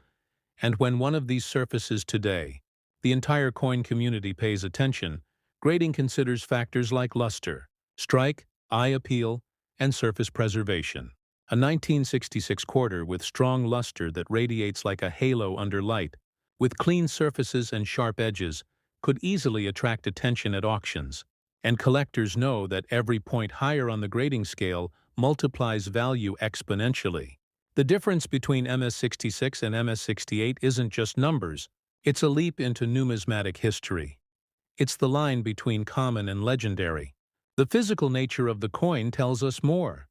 And when one of these surfaces today, the entire coin community pays attention. Grading considers factors like luster, strike, eye appeal, and surface preservation. A 1966 quarter with strong luster that radiates like a halo under light, with clean surfaces and sharp edges, could easily attract attention at auctions. And collectors know that every point higher on the grading scale multiplies value exponentially. The difference between MS-66 and MS-68 isn't just numbers, it's a leap into numismatic history. It's the line between common and legendary. The physical nature of the coin tells us more.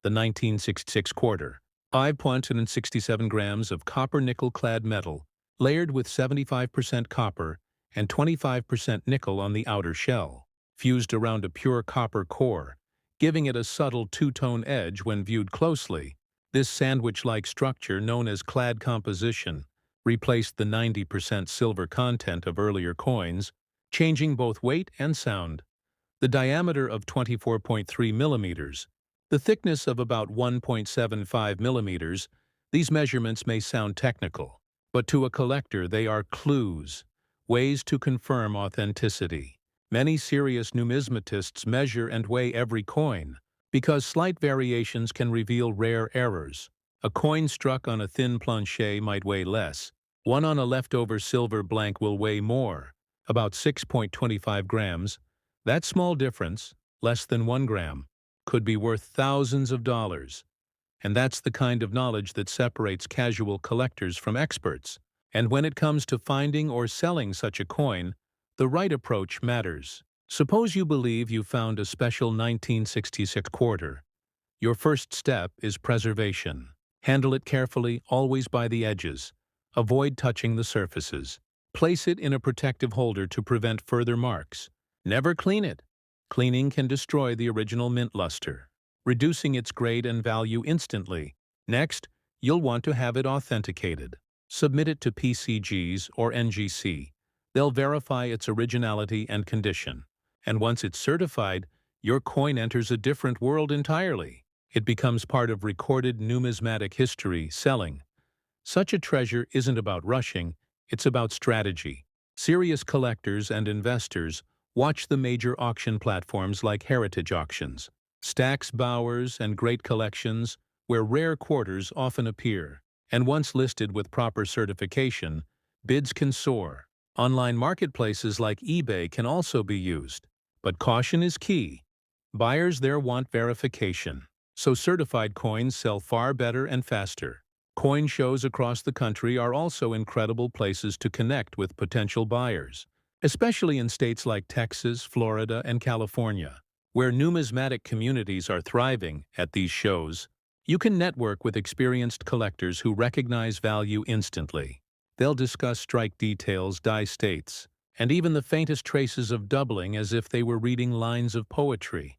The 1966 quarter, 5.67 grams of copper-nickel-clad metal, layered with 75% copper and 25% nickel on the outer shell, fused around a pure copper core, giving it a subtle two-tone edge when viewed closely. This sandwich-like structure, known as clad composition, replaced the 90% silver content of earlier coins, changing both weight and sound. The diameter of 24.3 millimeters, the thickness of about 1.75 millimeters, these measurements may sound technical, but to a collector they are clues, ways to confirm authenticity. Many serious numismatists measure and weigh every coin, because slight variations can reveal rare errors. A coin struck on a thin planchet might weigh less. One on a leftover silver blank will weigh more, about 6.25 grams. That small difference, less than 1 gram, could be worth thousands of dollars. And that's the kind of knowledge that separates casual collectors from experts. And when it comes to finding or selling such a coin, the right approach matters. Suppose you believe you found a special 1966 quarter. Your first step is preservation. Handle it carefully, always by the edges. Avoid touching the surfaces. Place it in a protective holder to prevent further marks. Never clean it. Cleaning can destroy the original mint luster, reducing its grade and value instantly. Next, you'll want to have it authenticated. Submit it to PCGs or NGC. They'll verify its originality and condition. And once it's certified, your coin enters a different world entirely. It becomes part of recorded numismatic history. Selling such a treasure isn't about rushing, it's about strategy. Serious collectors and investors watch the major auction platforms like heritage auctions, Stack's Bowers, and Great Collections, where rare quarters often appear. And once listed with proper certification, bids can soar. Online marketplaces like eBay can also be used. But caution is key. Buyers there want verification, so certified coins sell far better and faster. Coin shows across the country are also incredible places to connect with potential buyers, especially in states like Texas, Florida, and California, where numismatic communities are thriving. At these shows, you can network with experienced collectors who recognize value instantly. They'll discuss strike details, die states, and even the faintest traces of doubling as if they were reading lines of poetry.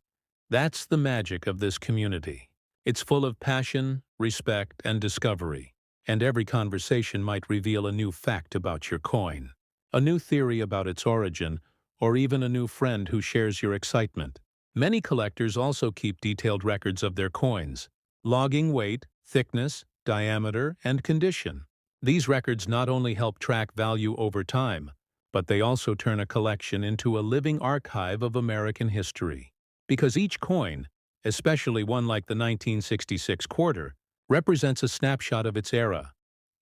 That's the magic of this community. It's full of passion, respect, and discovery. And every conversation might reveal a new fact about your coin, a new theory about its origin, or even a new friend who shares your excitement. Many collectors also keep detailed records of their coins, logging weight, thickness, diameter, and condition. These records not only help track value over time, but they also turn a collection into a living archive of American history. Because each coin, especially one like the 1966 quarter, represents a snapshot of its era,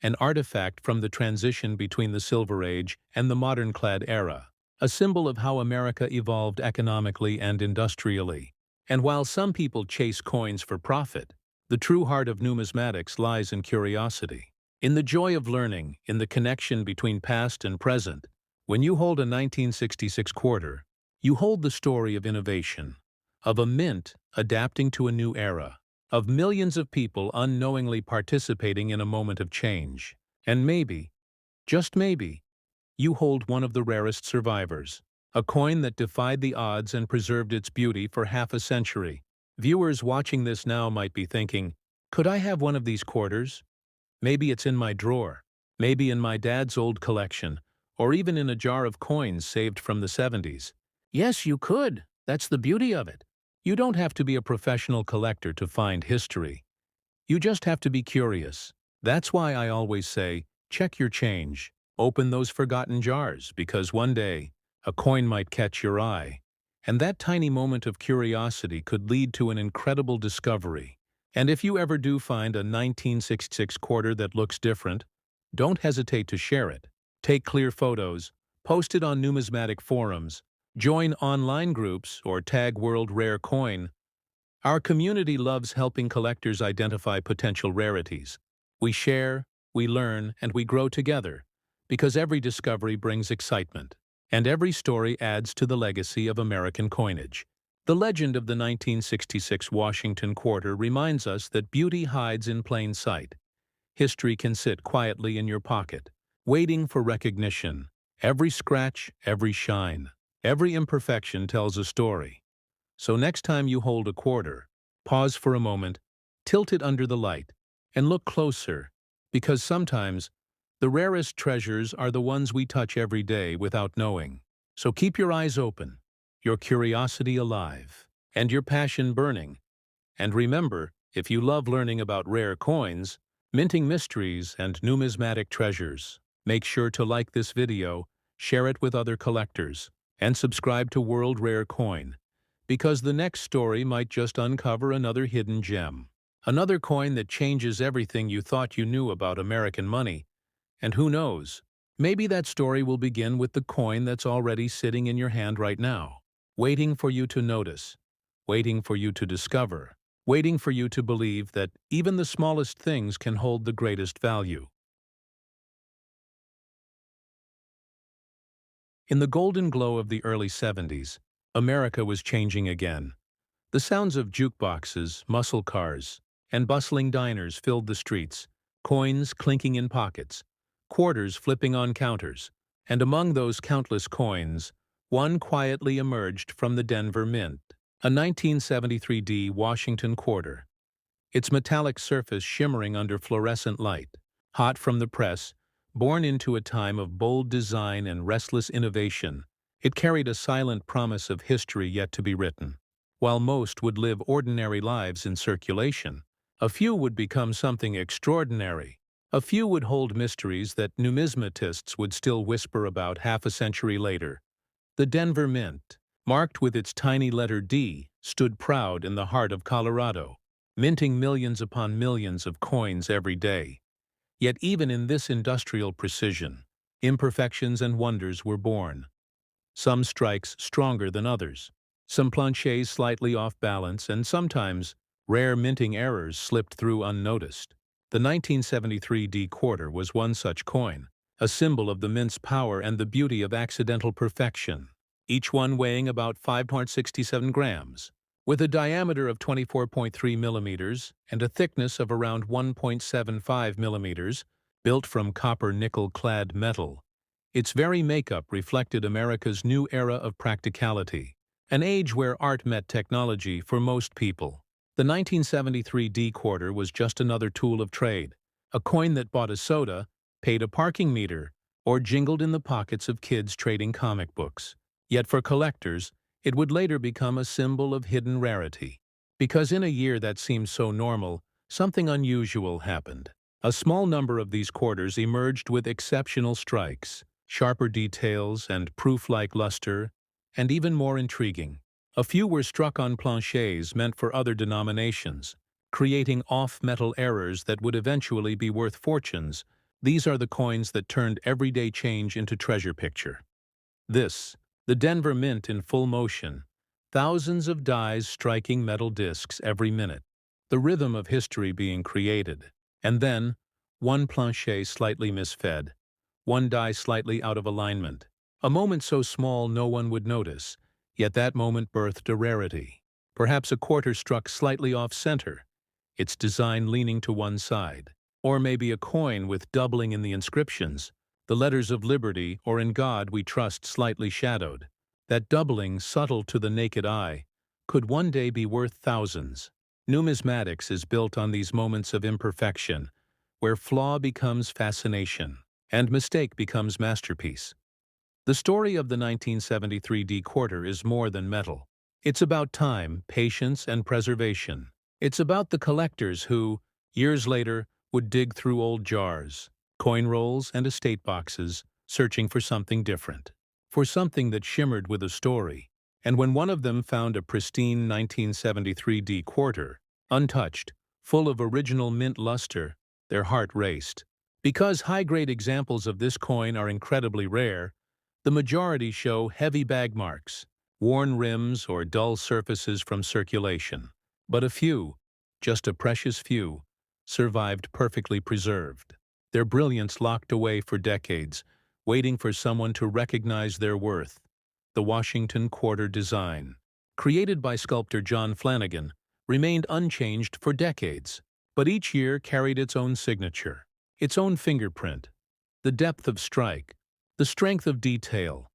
an artifact from the transition between the Silver Age and the modern-clad era, a symbol of how America evolved economically and industrially. And while some people chase coins for profit, the true heart of numismatics lies in curiosity, in the joy of learning, in the connection between past and present. When you hold a 1966 quarter, you hold the story of innovation, of a mint adapting to a new era, of millions of people unknowingly participating in a moment of change. And maybe, just maybe, you hold one of the rarest survivors, a coin that defied the odds and preserved its beauty for half a century. Viewers watching this now might be thinking, could I have one of these quarters? Maybe it's in my drawer, maybe in my dad's old collection, or even in a jar of coins saved from the 70s. Yes, you could. That's the beauty of it. You don't have to be a professional collector to find history. You just have to be curious. That's why I always say, check your change. Open those forgotten jars, because one day, a coin might catch your eye. And that tiny moment of curiosity could lead to an incredible discovery. And if you ever do find a 1966 quarter that looks different, don't hesitate to share it. Take clear photos, post it on numismatic forums, join online groups, or tag World Rare Coin. Our community loves helping collectors identify potential rarities. We share, we learn, and we grow together, because every discovery brings excitement, and every story adds to the legacy of American coinage. The legend of the 1966 Washington quarter reminds us that beauty hides in plain sight. History can sit quietly in your pocket, waiting for recognition. Every scratch, every shine, every imperfection tells a story. So next time you hold a quarter, pause for a moment, tilt it under the light, and look closer, because sometimes the rarest treasures are the ones we touch every day without knowing. So keep your eyes open, your curiosity alive, and your passion burning. And remember, if you love learning about rare coins, minting mysteries, and numismatic treasures, make sure to like this video, share it with other collectors, and subscribe to World Rare Coin, because the next story might just uncover another hidden gem. Another coin that changes everything you thought you knew about American money. And who knows, maybe that story will begin with the coin that's already sitting in your hand right now, waiting for you to notice, waiting for you to discover, waiting for you to believe that even the smallest things can hold the greatest value. In the golden glow of the early 70s, America was changing again. The sounds of jukeboxes, muscle cars, and bustling diners filled the streets, coins clinking in pockets, quarters flipping on counters, and among those countless coins, one quietly emerged from the Denver Mint, a 1973 D Washington quarter, its metallic surface shimmering under fluorescent light, hot from the press, born into a time of bold design and restless innovation. It carried a silent promise of history yet to be written. While most would live ordinary lives in circulation, a few would become something extraordinary. A few would hold mysteries that numismatists would still whisper about half a century later. The Denver Mint, marked with its tiny letter D, stood proud in the heart of Colorado, minting millions upon millions of coins every day. Yet even in this industrial precision, imperfections and wonders were born. Some strikes stronger than others, some planchets slightly off balance, and sometimes rare minting errors slipped through unnoticed. The 1973 D quarter was one such coin, a symbol of the mint's power and the beauty of accidental perfection, each one weighing about 5.67 grams, with a diameter of 24.3 millimeters and a thickness of around 1.75 millimeters, built from copper-nickel-clad metal. Its very makeup reflected America's new era of practicality, an age where art met technology for most people. The 1973 D quarter was just another tool of trade, a coin that bought a soda, paid a parking meter, or jingled in the pockets of kids trading comic books. Yet for collectors, it would later become a symbol of hidden rarity. Because in a year that seemed so normal, something unusual happened. A small number of these quarters emerged with exceptional strikes, sharper details and proof-like luster, and even more intriguing. A few were struck on planchets meant for other denominations, creating off-metal errors that would eventually be worth fortunes. These are the coins that turned everyday change into treasure picture. This, the Denver Mint in full motion, thousands of dies striking metal discs every minute, the rhythm of history being created, and then, one planchet slightly misfed, one die slightly out of alignment. A moment so small no one would notice, yet that moment birthed a rarity. Perhaps a quarter struck slightly off-center, its design leaning to one side. Or maybe a coin with doubling in the inscriptions, the letters of liberty or in God we trust slightly shadowed. That doubling, subtle to the naked eye, could one day be worth thousands. Numismatics is built on these moments of imperfection, where flaw becomes fascination, and mistake becomes masterpiece. The story of the 1973 D quarter is more than metal. It's about time, patience, and preservation. It's about the collectors who, years later, would dig through old jars, coin rolls, and estate boxes, searching for something different, for something that shimmered with a story. And when one of them found a pristine 1973 D quarter, untouched, full of original mint luster, their heart raced. Because high-grade examples of this coin are incredibly rare, the majority show heavy bag marks, worn rims, or dull surfaces from circulation. But a few, just a precious few, survived perfectly preserved, their brilliance locked away for decades, waiting for someone to recognize their worth. The Washington Quarter design, created by sculptor John Flanagan, remained unchanged for decades, but each year carried its own signature, its own fingerprint, the depth of strike, the strength of detail,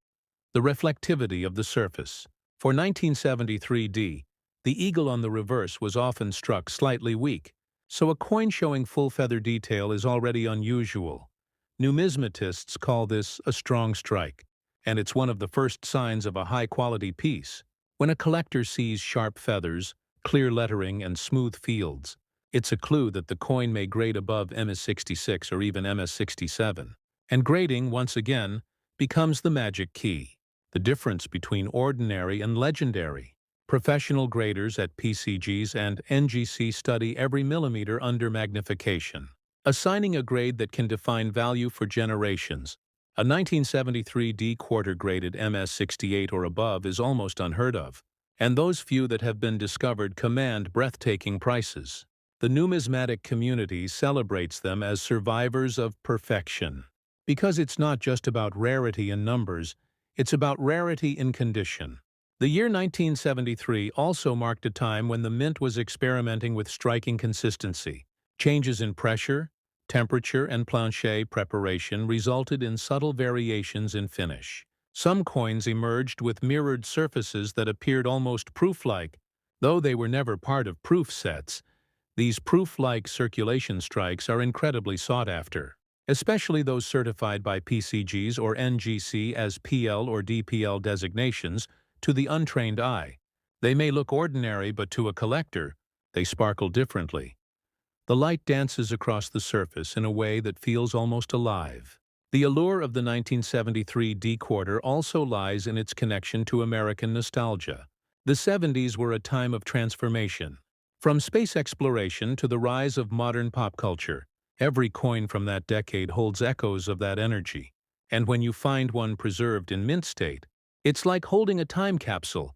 the reflectivity of the surface. For 1973 D, the eagle on the reverse was often struck slightly weak, so a coin showing full feather detail is already unusual. Numismatists call this a strong strike, and it's one of the first signs of a high-quality piece. When a collector sees sharp feathers, clear lettering, and smooth fields, it's a clue that the coin may grade above MS66 or even MS67. And grading, once again, becomes the magic key, the difference between ordinary and legendary. Professional graders at PCGs and NGC study every millimeter under magnification, assigning a grade that can define value for generations. A 1973 D quarter graded MS68 or above is almost unheard of, and those few that have been discovered command breathtaking prices. The numismatic community celebrates them as survivors of perfection. Because it's not just about rarity in numbers, it's about rarity in condition. The year 1973 also marked a time when the mint was experimenting with striking consistency. Changes in pressure, temperature, and planchet preparation resulted in subtle variations in finish. Some coins emerged with mirrored surfaces that appeared almost proof-like. Though they were never part of proof sets, these proof-like circulation strikes are incredibly sought after, especially those certified by PCGs or NGC as PL or DPL designations. To the untrained eye, they may look ordinary, but to a collector, they sparkle differently. The light dances across the surface in a way that feels almost alive. The allure of the 1973 D quarter also lies in its connection to American nostalgia. The 70s were a time of transformation. From space exploration to the rise of modern pop culture, every coin from that decade holds echoes of that energy. And when you find one preserved in mint state, it's like holding a time capsule,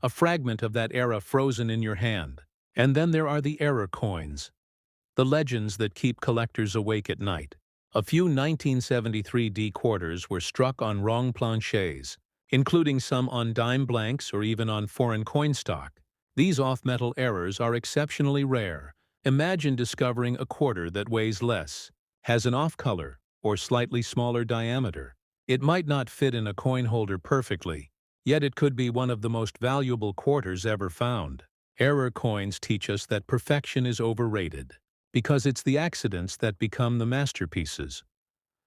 a fragment of that era frozen in your hand. And then there are the error coins, the legends that keep collectors awake at night. A few 1973 D quarters were struck on wrong planchets, including some on dime blanks or even on foreign coin stock. These off-metal errors are exceptionally rare. Imagine discovering a quarter that weighs less, has an off-color, or slightly smaller diameter. It might not fit in a coin holder perfectly, yet it could be one of the most valuable quarters ever found. Error coins teach us that perfection is overrated, because it's the accidents that become the masterpieces.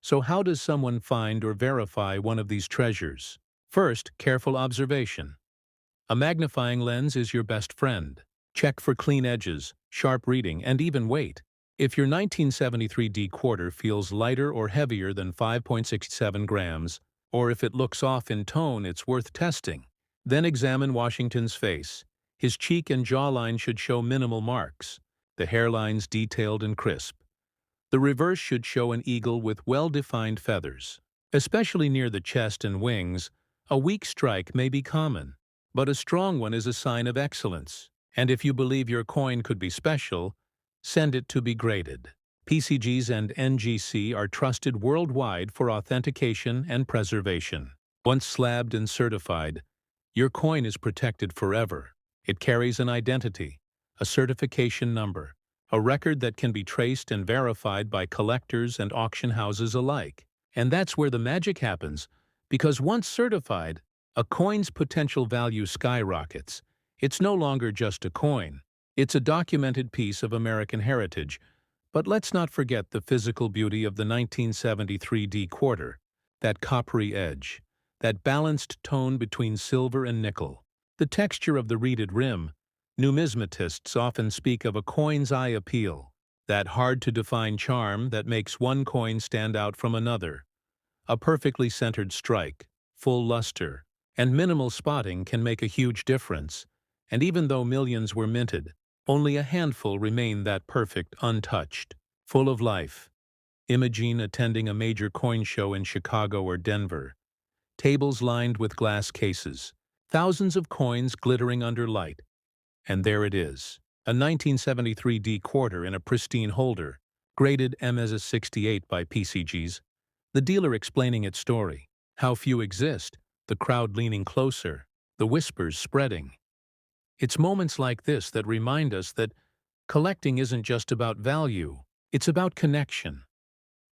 So how does someone find or verify one of these treasures? First, careful observation. A magnifying lens is your best friend. Check for clean edges, sharp reading, and even weight. If your 1973 D quarter feels lighter or heavier than 5.67 grams, or if it looks off in tone, it's worth testing. Then examine Washington's face. His cheek and jawline should show minimal marks, the hairlines detailed and crisp. The reverse should show an eagle with well-defined feathers. Especially near the chest and wings, a weak strike may be common, but a strong one is a sign of excellence. And if you believe your coin could be special, send it to be graded. PCGs and NGC are trusted worldwide for authentication and preservation. Once slabbed and certified, your coin is protected forever. It carries an identity, a certification number, a record that can be traced and verified by collectors and auction houses alike. And that's where the magic happens, because once certified, a coin's potential value skyrockets. It's no longer just a coin. It's a documented piece of American heritage. But let's not forget the physical beauty of the 1973 D quarter, that coppery edge, that balanced tone between silver and nickel, the texture of the reeded rim. Numismatists often speak of a coin's eye appeal, that hard-to-define charm that makes one coin stand out from another. A perfectly centered strike, full luster, and minimal spotting can make a huge difference. And even though millions were minted, only a handful remain that perfect, untouched, full of life. Imagine attending a major coin show in Chicago or Denver. Tables lined with glass cases, thousands of coins glittering under light. And there it is, a 1973 D quarter in a pristine holder, graded MS 68 by PCGs, the dealer explaining its story, how few exist, the crowd leaning closer, the whispers spreading. It's moments like this that remind us that collecting isn't just about value, it's about connection.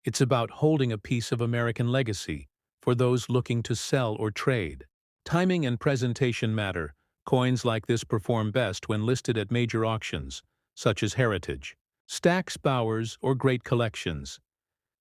It's about holding a piece of American legacy for those looking to sell or trade. Timing and presentation matter. Coins like this perform best when listed at major auctions, such as Heritage, Stack's, Bowers, or Great Collections.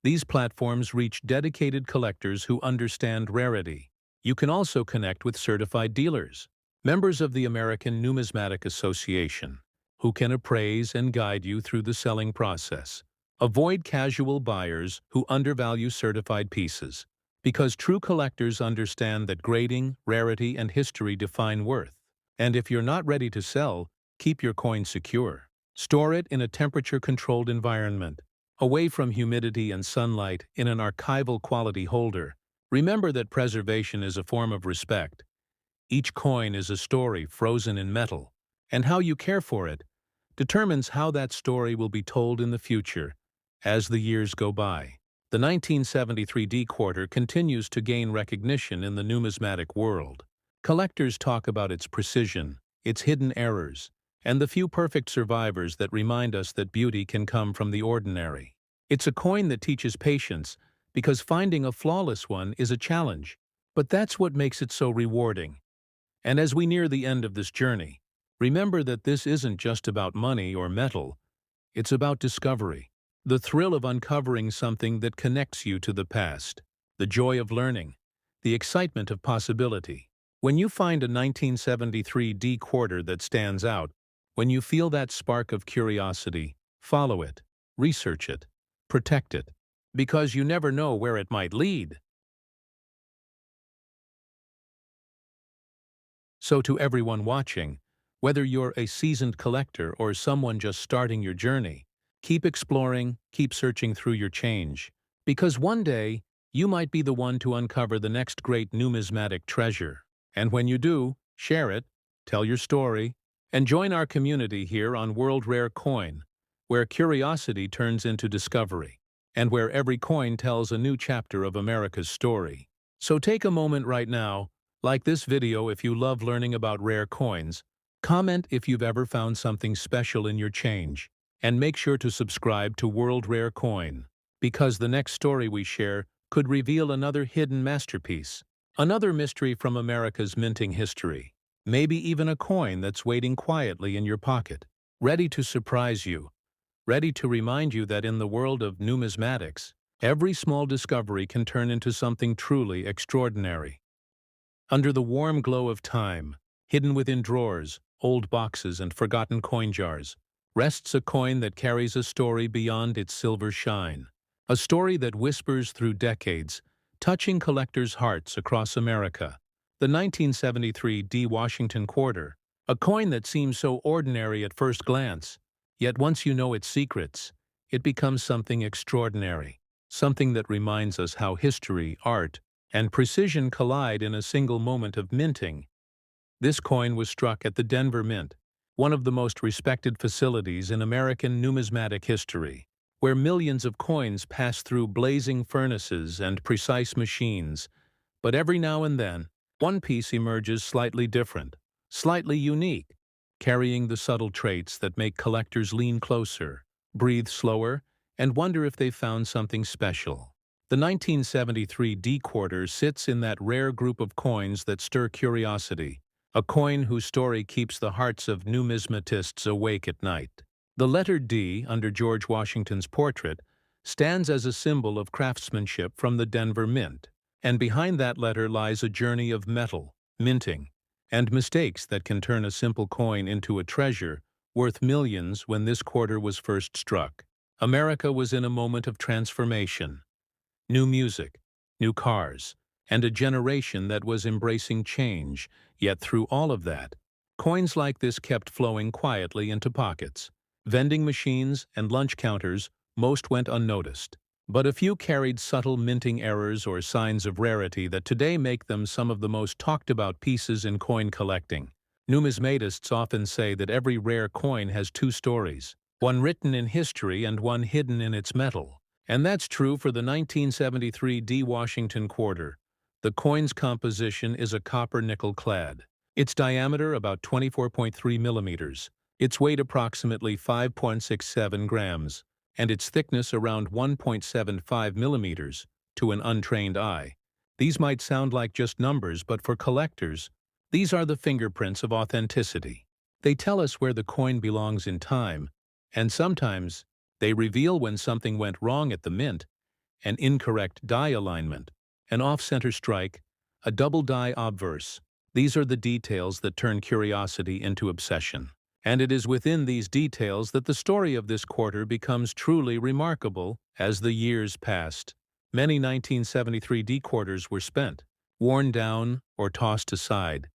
These platforms reach dedicated collectors who understand rarity. You can also connect with certified dealers, members of the American Numismatic Association, who can appraise and guide you through the selling process. Avoid casual buyers who undervalue certified pieces, because true collectors understand that grading, rarity, and history define worth. And if you're not ready to sell, keep your coin secure. Store it in a temperature-controlled environment, away from humidity and sunlight, in an archival quality holder. Remember that preservation is a form of respect. Each coin is a story frozen in metal, and how you care for it determines how that story will be told in the future as the years go by. The 1973 D quarter continues to gain recognition in the numismatic world. Collectors talk about its precision, its hidden errors, and the few perfect survivors that remind us that beauty can come from the ordinary. It's a coin that teaches patience, because finding a flawless one is a challenge, but that's what makes it so rewarding. And as we near the end of this journey, remember that this isn't just about money or metal, it's about discovery. The thrill of uncovering something that connects you to the past, the joy of learning, the excitement of possibility. When you find a 1973 D quarter that stands out, when you feel that spark of curiosity, follow it, research it, protect it, because you never know where it might lead. So to everyone watching, whether you're a seasoned collector or someone just starting your journey, keep exploring, keep searching through your change, because one day, you might be the one to uncover the next great numismatic treasure. And when you do, share it, tell your story, and join our community here on World Rare Coin, where curiosity turns into discovery, and where every coin tells a new chapter of America's story. So take a moment right now, like this video if you love learning about rare coins, comment if you've ever found something special in your change, and make sure to subscribe to World Rare Coin, because the next story we share could reveal another hidden masterpiece. Another mystery from America's minting history. Maybe even a coin that's waiting quietly in your pocket, ready to surprise you, ready to remind you that in the world of numismatics, every small discovery can turn into something truly extraordinary. Under the warm glow of time, hidden within drawers, old boxes, and forgotten coin jars, rests a coin that carries a story beyond its silver shine. A story that whispers through decades, touching collectors' hearts across America. The 1973 D. Washington quarter, a coin that seems so ordinary at first glance, yet once you know its secrets, it becomes something extraordinary, something that reminds us how history, art, and precision collide in a single moment of minting. This coin was struck at the Denver Mint, one of the most respected facilities in American numismatic history, where millions of coins pass through blazing furnaces and precise machines. But every now and then, one piece emerges slightly different, slightly unique, carrying the subtle traits that make collectors lean closer, breathe slower, and wonder if they've found something special. The 1973 D quarter sits in that rare group of coins that stir curiosity, a coin whose story keeps the hearts of numismatists awake at night. The letter D under George Washington's portrait stands as a symbol of craftsmanship from the Denver Mint, and behind that letter lies a journey of metal, minting, and mistakes that can turn a simple coin into a treasure worth millions. When this quarter was first struck, America was in a moment of transformation. New music, new cars, and a generation that was embracing change. Yet through all of that, coins like this kept flowing quietly into pockets. Vending machines and lunch counters, most went unnoticed. But a few carried subtle minting errors or signs of rarity that today make them some of the most talked about pieces in coin collecting. Numismatists often say that every rare coin has two stories, one written in history and one hidden in its metal. And that's true for the 1973 D. Washington quarter. The coin's composition is a copper-nickel clad. Its diameter about 24.3 millimeters, its weight approximately 5.67 grams, and its thickness around 1.75 millimeters to an untrained eye. These might sound like just numbers, but for collectors, these are the fingerprints of authenticity. They tell us where the coin belongs in time, and sometimes they reveal when something went wrong at the mint: an incorrect die alignment, an off-center strike, a double die obverse. These are the details that turn curiosity into obsession. And it is within these details that the story of this quarter becomes truly remarkable. As the years passed, many 1973 D quarters were spent, worn down, or tossed aside.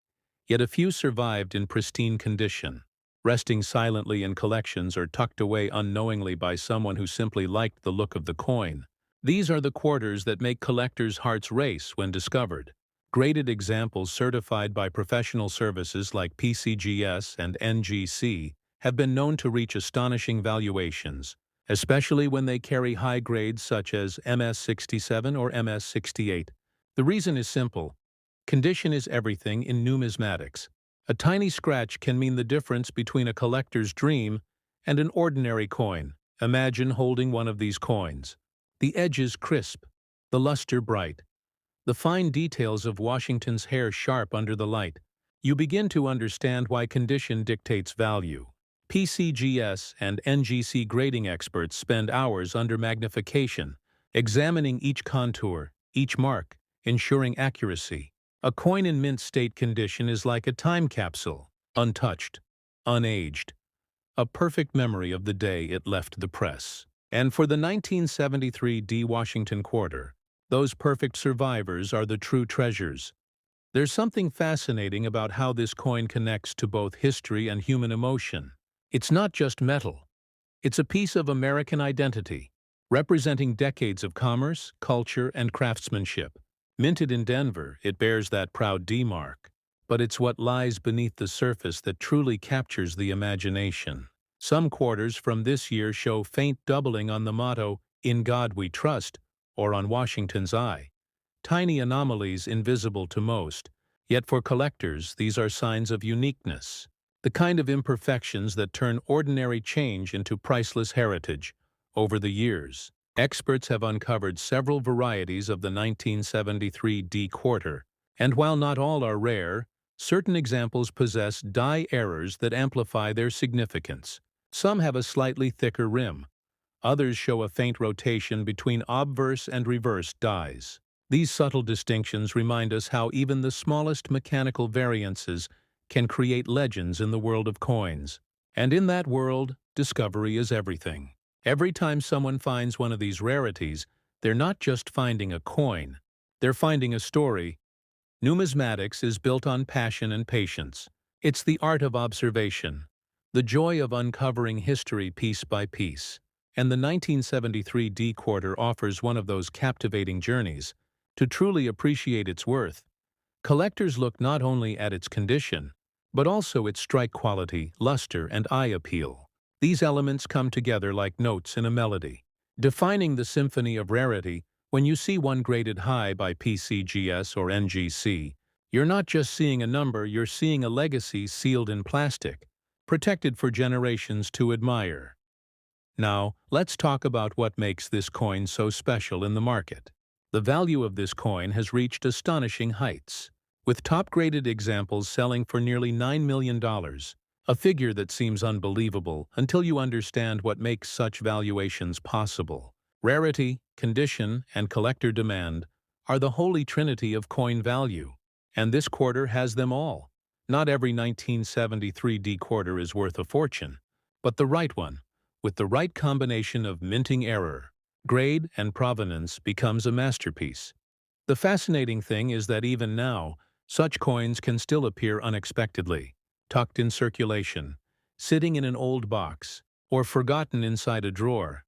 Yet a few survived in pristine condition, resting silently in collections or tucked away unknowingly by someone who simply liked the look of the coin. These are the quarters that make collectors' hearts race when discovered. Graded examples certified by professional services like PCGS and NGC have been known to reach astonishing valuations, especially when they carry high grades such as MS-67 or MS-68. The reason is simple. Condition is everything in numismatics. A tiny scratch can mean the difference between a collector's dream and an ordinary coin. Imagine holding one of these coins. The edges crisp, the luster bright, the fine details of Washington's hair sharp under the light. You begin to understand why condition dictates value. PCGS and NGC grading experts spend hours under magnification, examining each contour, each mark, ensuring accuracy. A coin in mint state condition is like a time capsule, untouched, unaged, a perfect memory of the day it left the press. And for the 1973 D. Washington quarter, those perfect survivors are the true treasures. There's something fascinating about how this coin connects to both history and human emotion. It's not just metal. It's a piece of American identity, representing decades of commerce, culture, and craftsmanship. Minted in Denver, it bears that proud D mark. But it's what lies beneath the surface that truly captures the imagination. Some quarters from this year show faint doubling on the motto, "In God We Trust," or on Washington's eye. Tiny anomalies invisible to most, yet for collectors these are signs of uniqueness, the kind of imperfections that turn ordinary change into priceless heritage. Over the years, experts have uncovered several varieties of the 1973 D quarter, and while not all are rare, Certain examples possess die errors that amplify their significance. Some have a slightly thicker rim. Others show a faint rotation between obverse and reverse dies. These subtle distinctions remind us how even the smallest mechanical variances can create legends in the world of coins. And in that world, discovery is everything. Every time someone finds one of these rarities, they're not just finding a coin, they're finding a story. Numismatics is built on passion and patience. It's the art of observation, the joy of uncovering history piece by piece. And the 1973 D quarter offers one of those captivating journeys. To truly appreciate its worth, collectors look not only at its condition, but also its strike quality, luster, and eye appeal. These elements come together like notes in a melody, defining the symphony of rarity. When you see one graded high by PCGS or NGC, you're not just seeing a number, you're seeing a legacy sealed in plastic, protected for generations to admire. Now, let's talk about what makes this coin so special in the market. The value of this coin has reached astonishing heights, with top-graded examples selling for nearly $9 million, a figure that seems unbelievable until you understand what makes such valuations possible. Rarity, condition, and collector demand are the holy trinity of coin value, and this quarter has them all. Not every 1973 D quarter is worth a fortune, but the right one, with the right combination of minting error, grade, and provenance, becomes a masterpiece. The fascinating thing is that even now, such coins can still appear unexpectedly, tucked in circulation, sitting in an old box, or forgotten inside a drawer.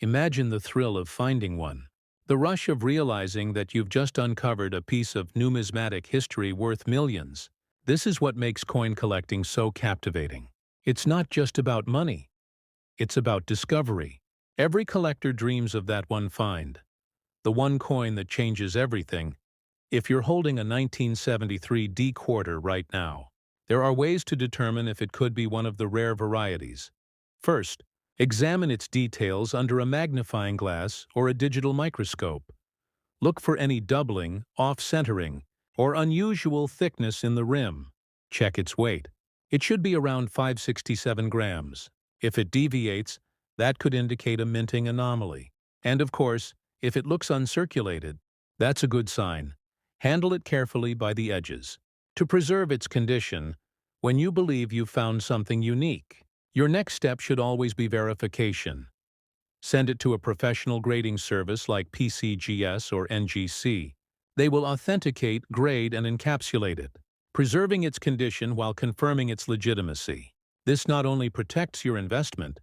Imagine the thrill of finding one, the rush of realizing that you've just uncovered a piece of numismatic history worth millions. This is what makes coin collecting so captivating. It's not just about money. It's about discovery. Every collector dreams of that one find, the one coin that changes everything. If you're holding a 1973 D quarter right now, there are ways to determine if it could be one of the rare varieties. First, examine its details under a magnifying glass or a digital microscope. Look for any doubling, off-centering, or unusual thickness in the rim. Check its weight. It should be around 567 grams. If it deviates, that could indicate a minting anomaly. And of course, if it looks uncirculated, that's a good sign. Handle it carefully by the edges. To preserve its condition, when you believe you've found something unique, your next step should always be verification. Send it to a professional grading service like PCGS or NGC. They will authenticate, grade, and encapsulate it, preserving its condition while confirming its legitimacy. This not only protects your investment,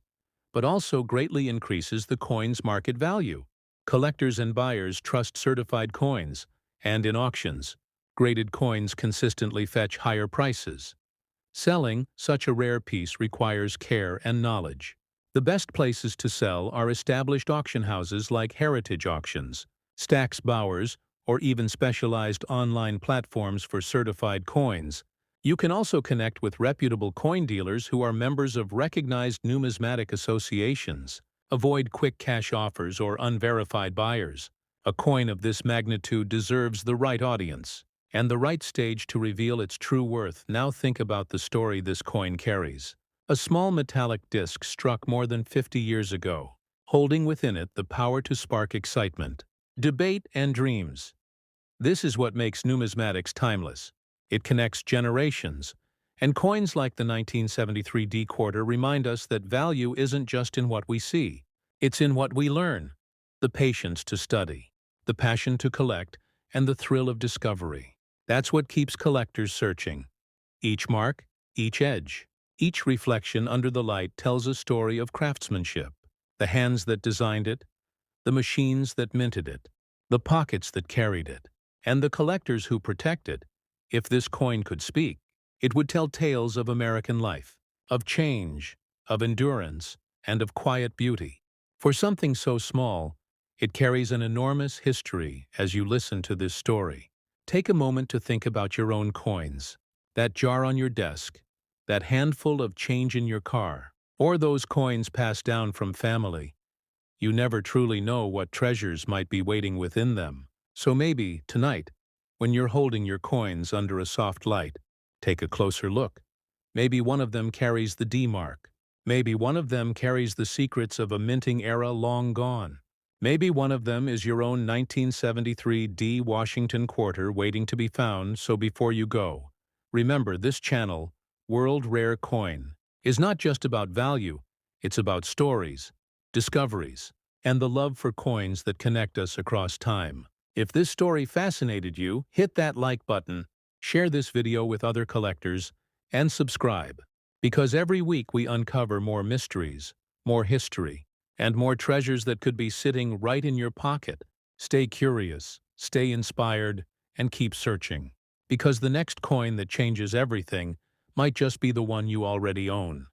but also greatly increases the coin's market value. Collectors and buyers trust certified coins, and in auctions, graded coins consistently fetch higher prices. Selling such a rare piece requires care and knowledge. The best places to sell are established auction houses like Heritage Auctions, Stax Bowers, or even specialized online platforms for certified coins. You can also connect with reputable coin dealers who are members of recognized numismatic associations. Avoid quick cash offers or unverified buyers. A coin of this magnitude deserves the right audience and the right stage to reveal its true worth. Now think about the story this coin carries. A small metallic disc struck more than 50 years ago, holding within it the power to spark excitement, debate, and dreams. This is what makes numismatics timeless. It connects generations, and coins like the 1973 D quarter remind us that value isn't just in what we see, it's in what we learn. The patience to study, the passion to collect, and the thrill of discovery. That's what keeps collectors searching. Each mark, each edge, each reflection under the light tells a story of craftsmanship. The hands that designed it, the machines that minted it, the pockets that carried it, and the collectors who protect it. If this coin could speak, it would tell tales of American life, of change, of endurance, and of quiet beauty. For something so small, it carries an enormous history. As you listen to this story, take a moment to think about your own coins, that jar on your desk, that handful of change in your car, or those coins passed down from family. You never truly know what treasures might be waiting within them. So maybe, tonight, When you're holding your coins under a soft light, take a closer look. Maybe one of them carries the D mark. Maybe one of them carries the secrets of a minting era long gone. Maybe one of them is your own 1973 D Washington quarter waiting to be found, so before you go, remember this channel, World Rare Coin, is not just about value, it's about stories, discoveries, and the love for coins that connect us across time. If this story fascinated you, hit that like button, share this video with other collectors, and subscribe. Because every week we uncover more mysteries, more history, and more treasures that could be sitting right in your pocket. Stay curious, stay inspired, and keep searching. Because the next coin that changes everything might just be the one you already own.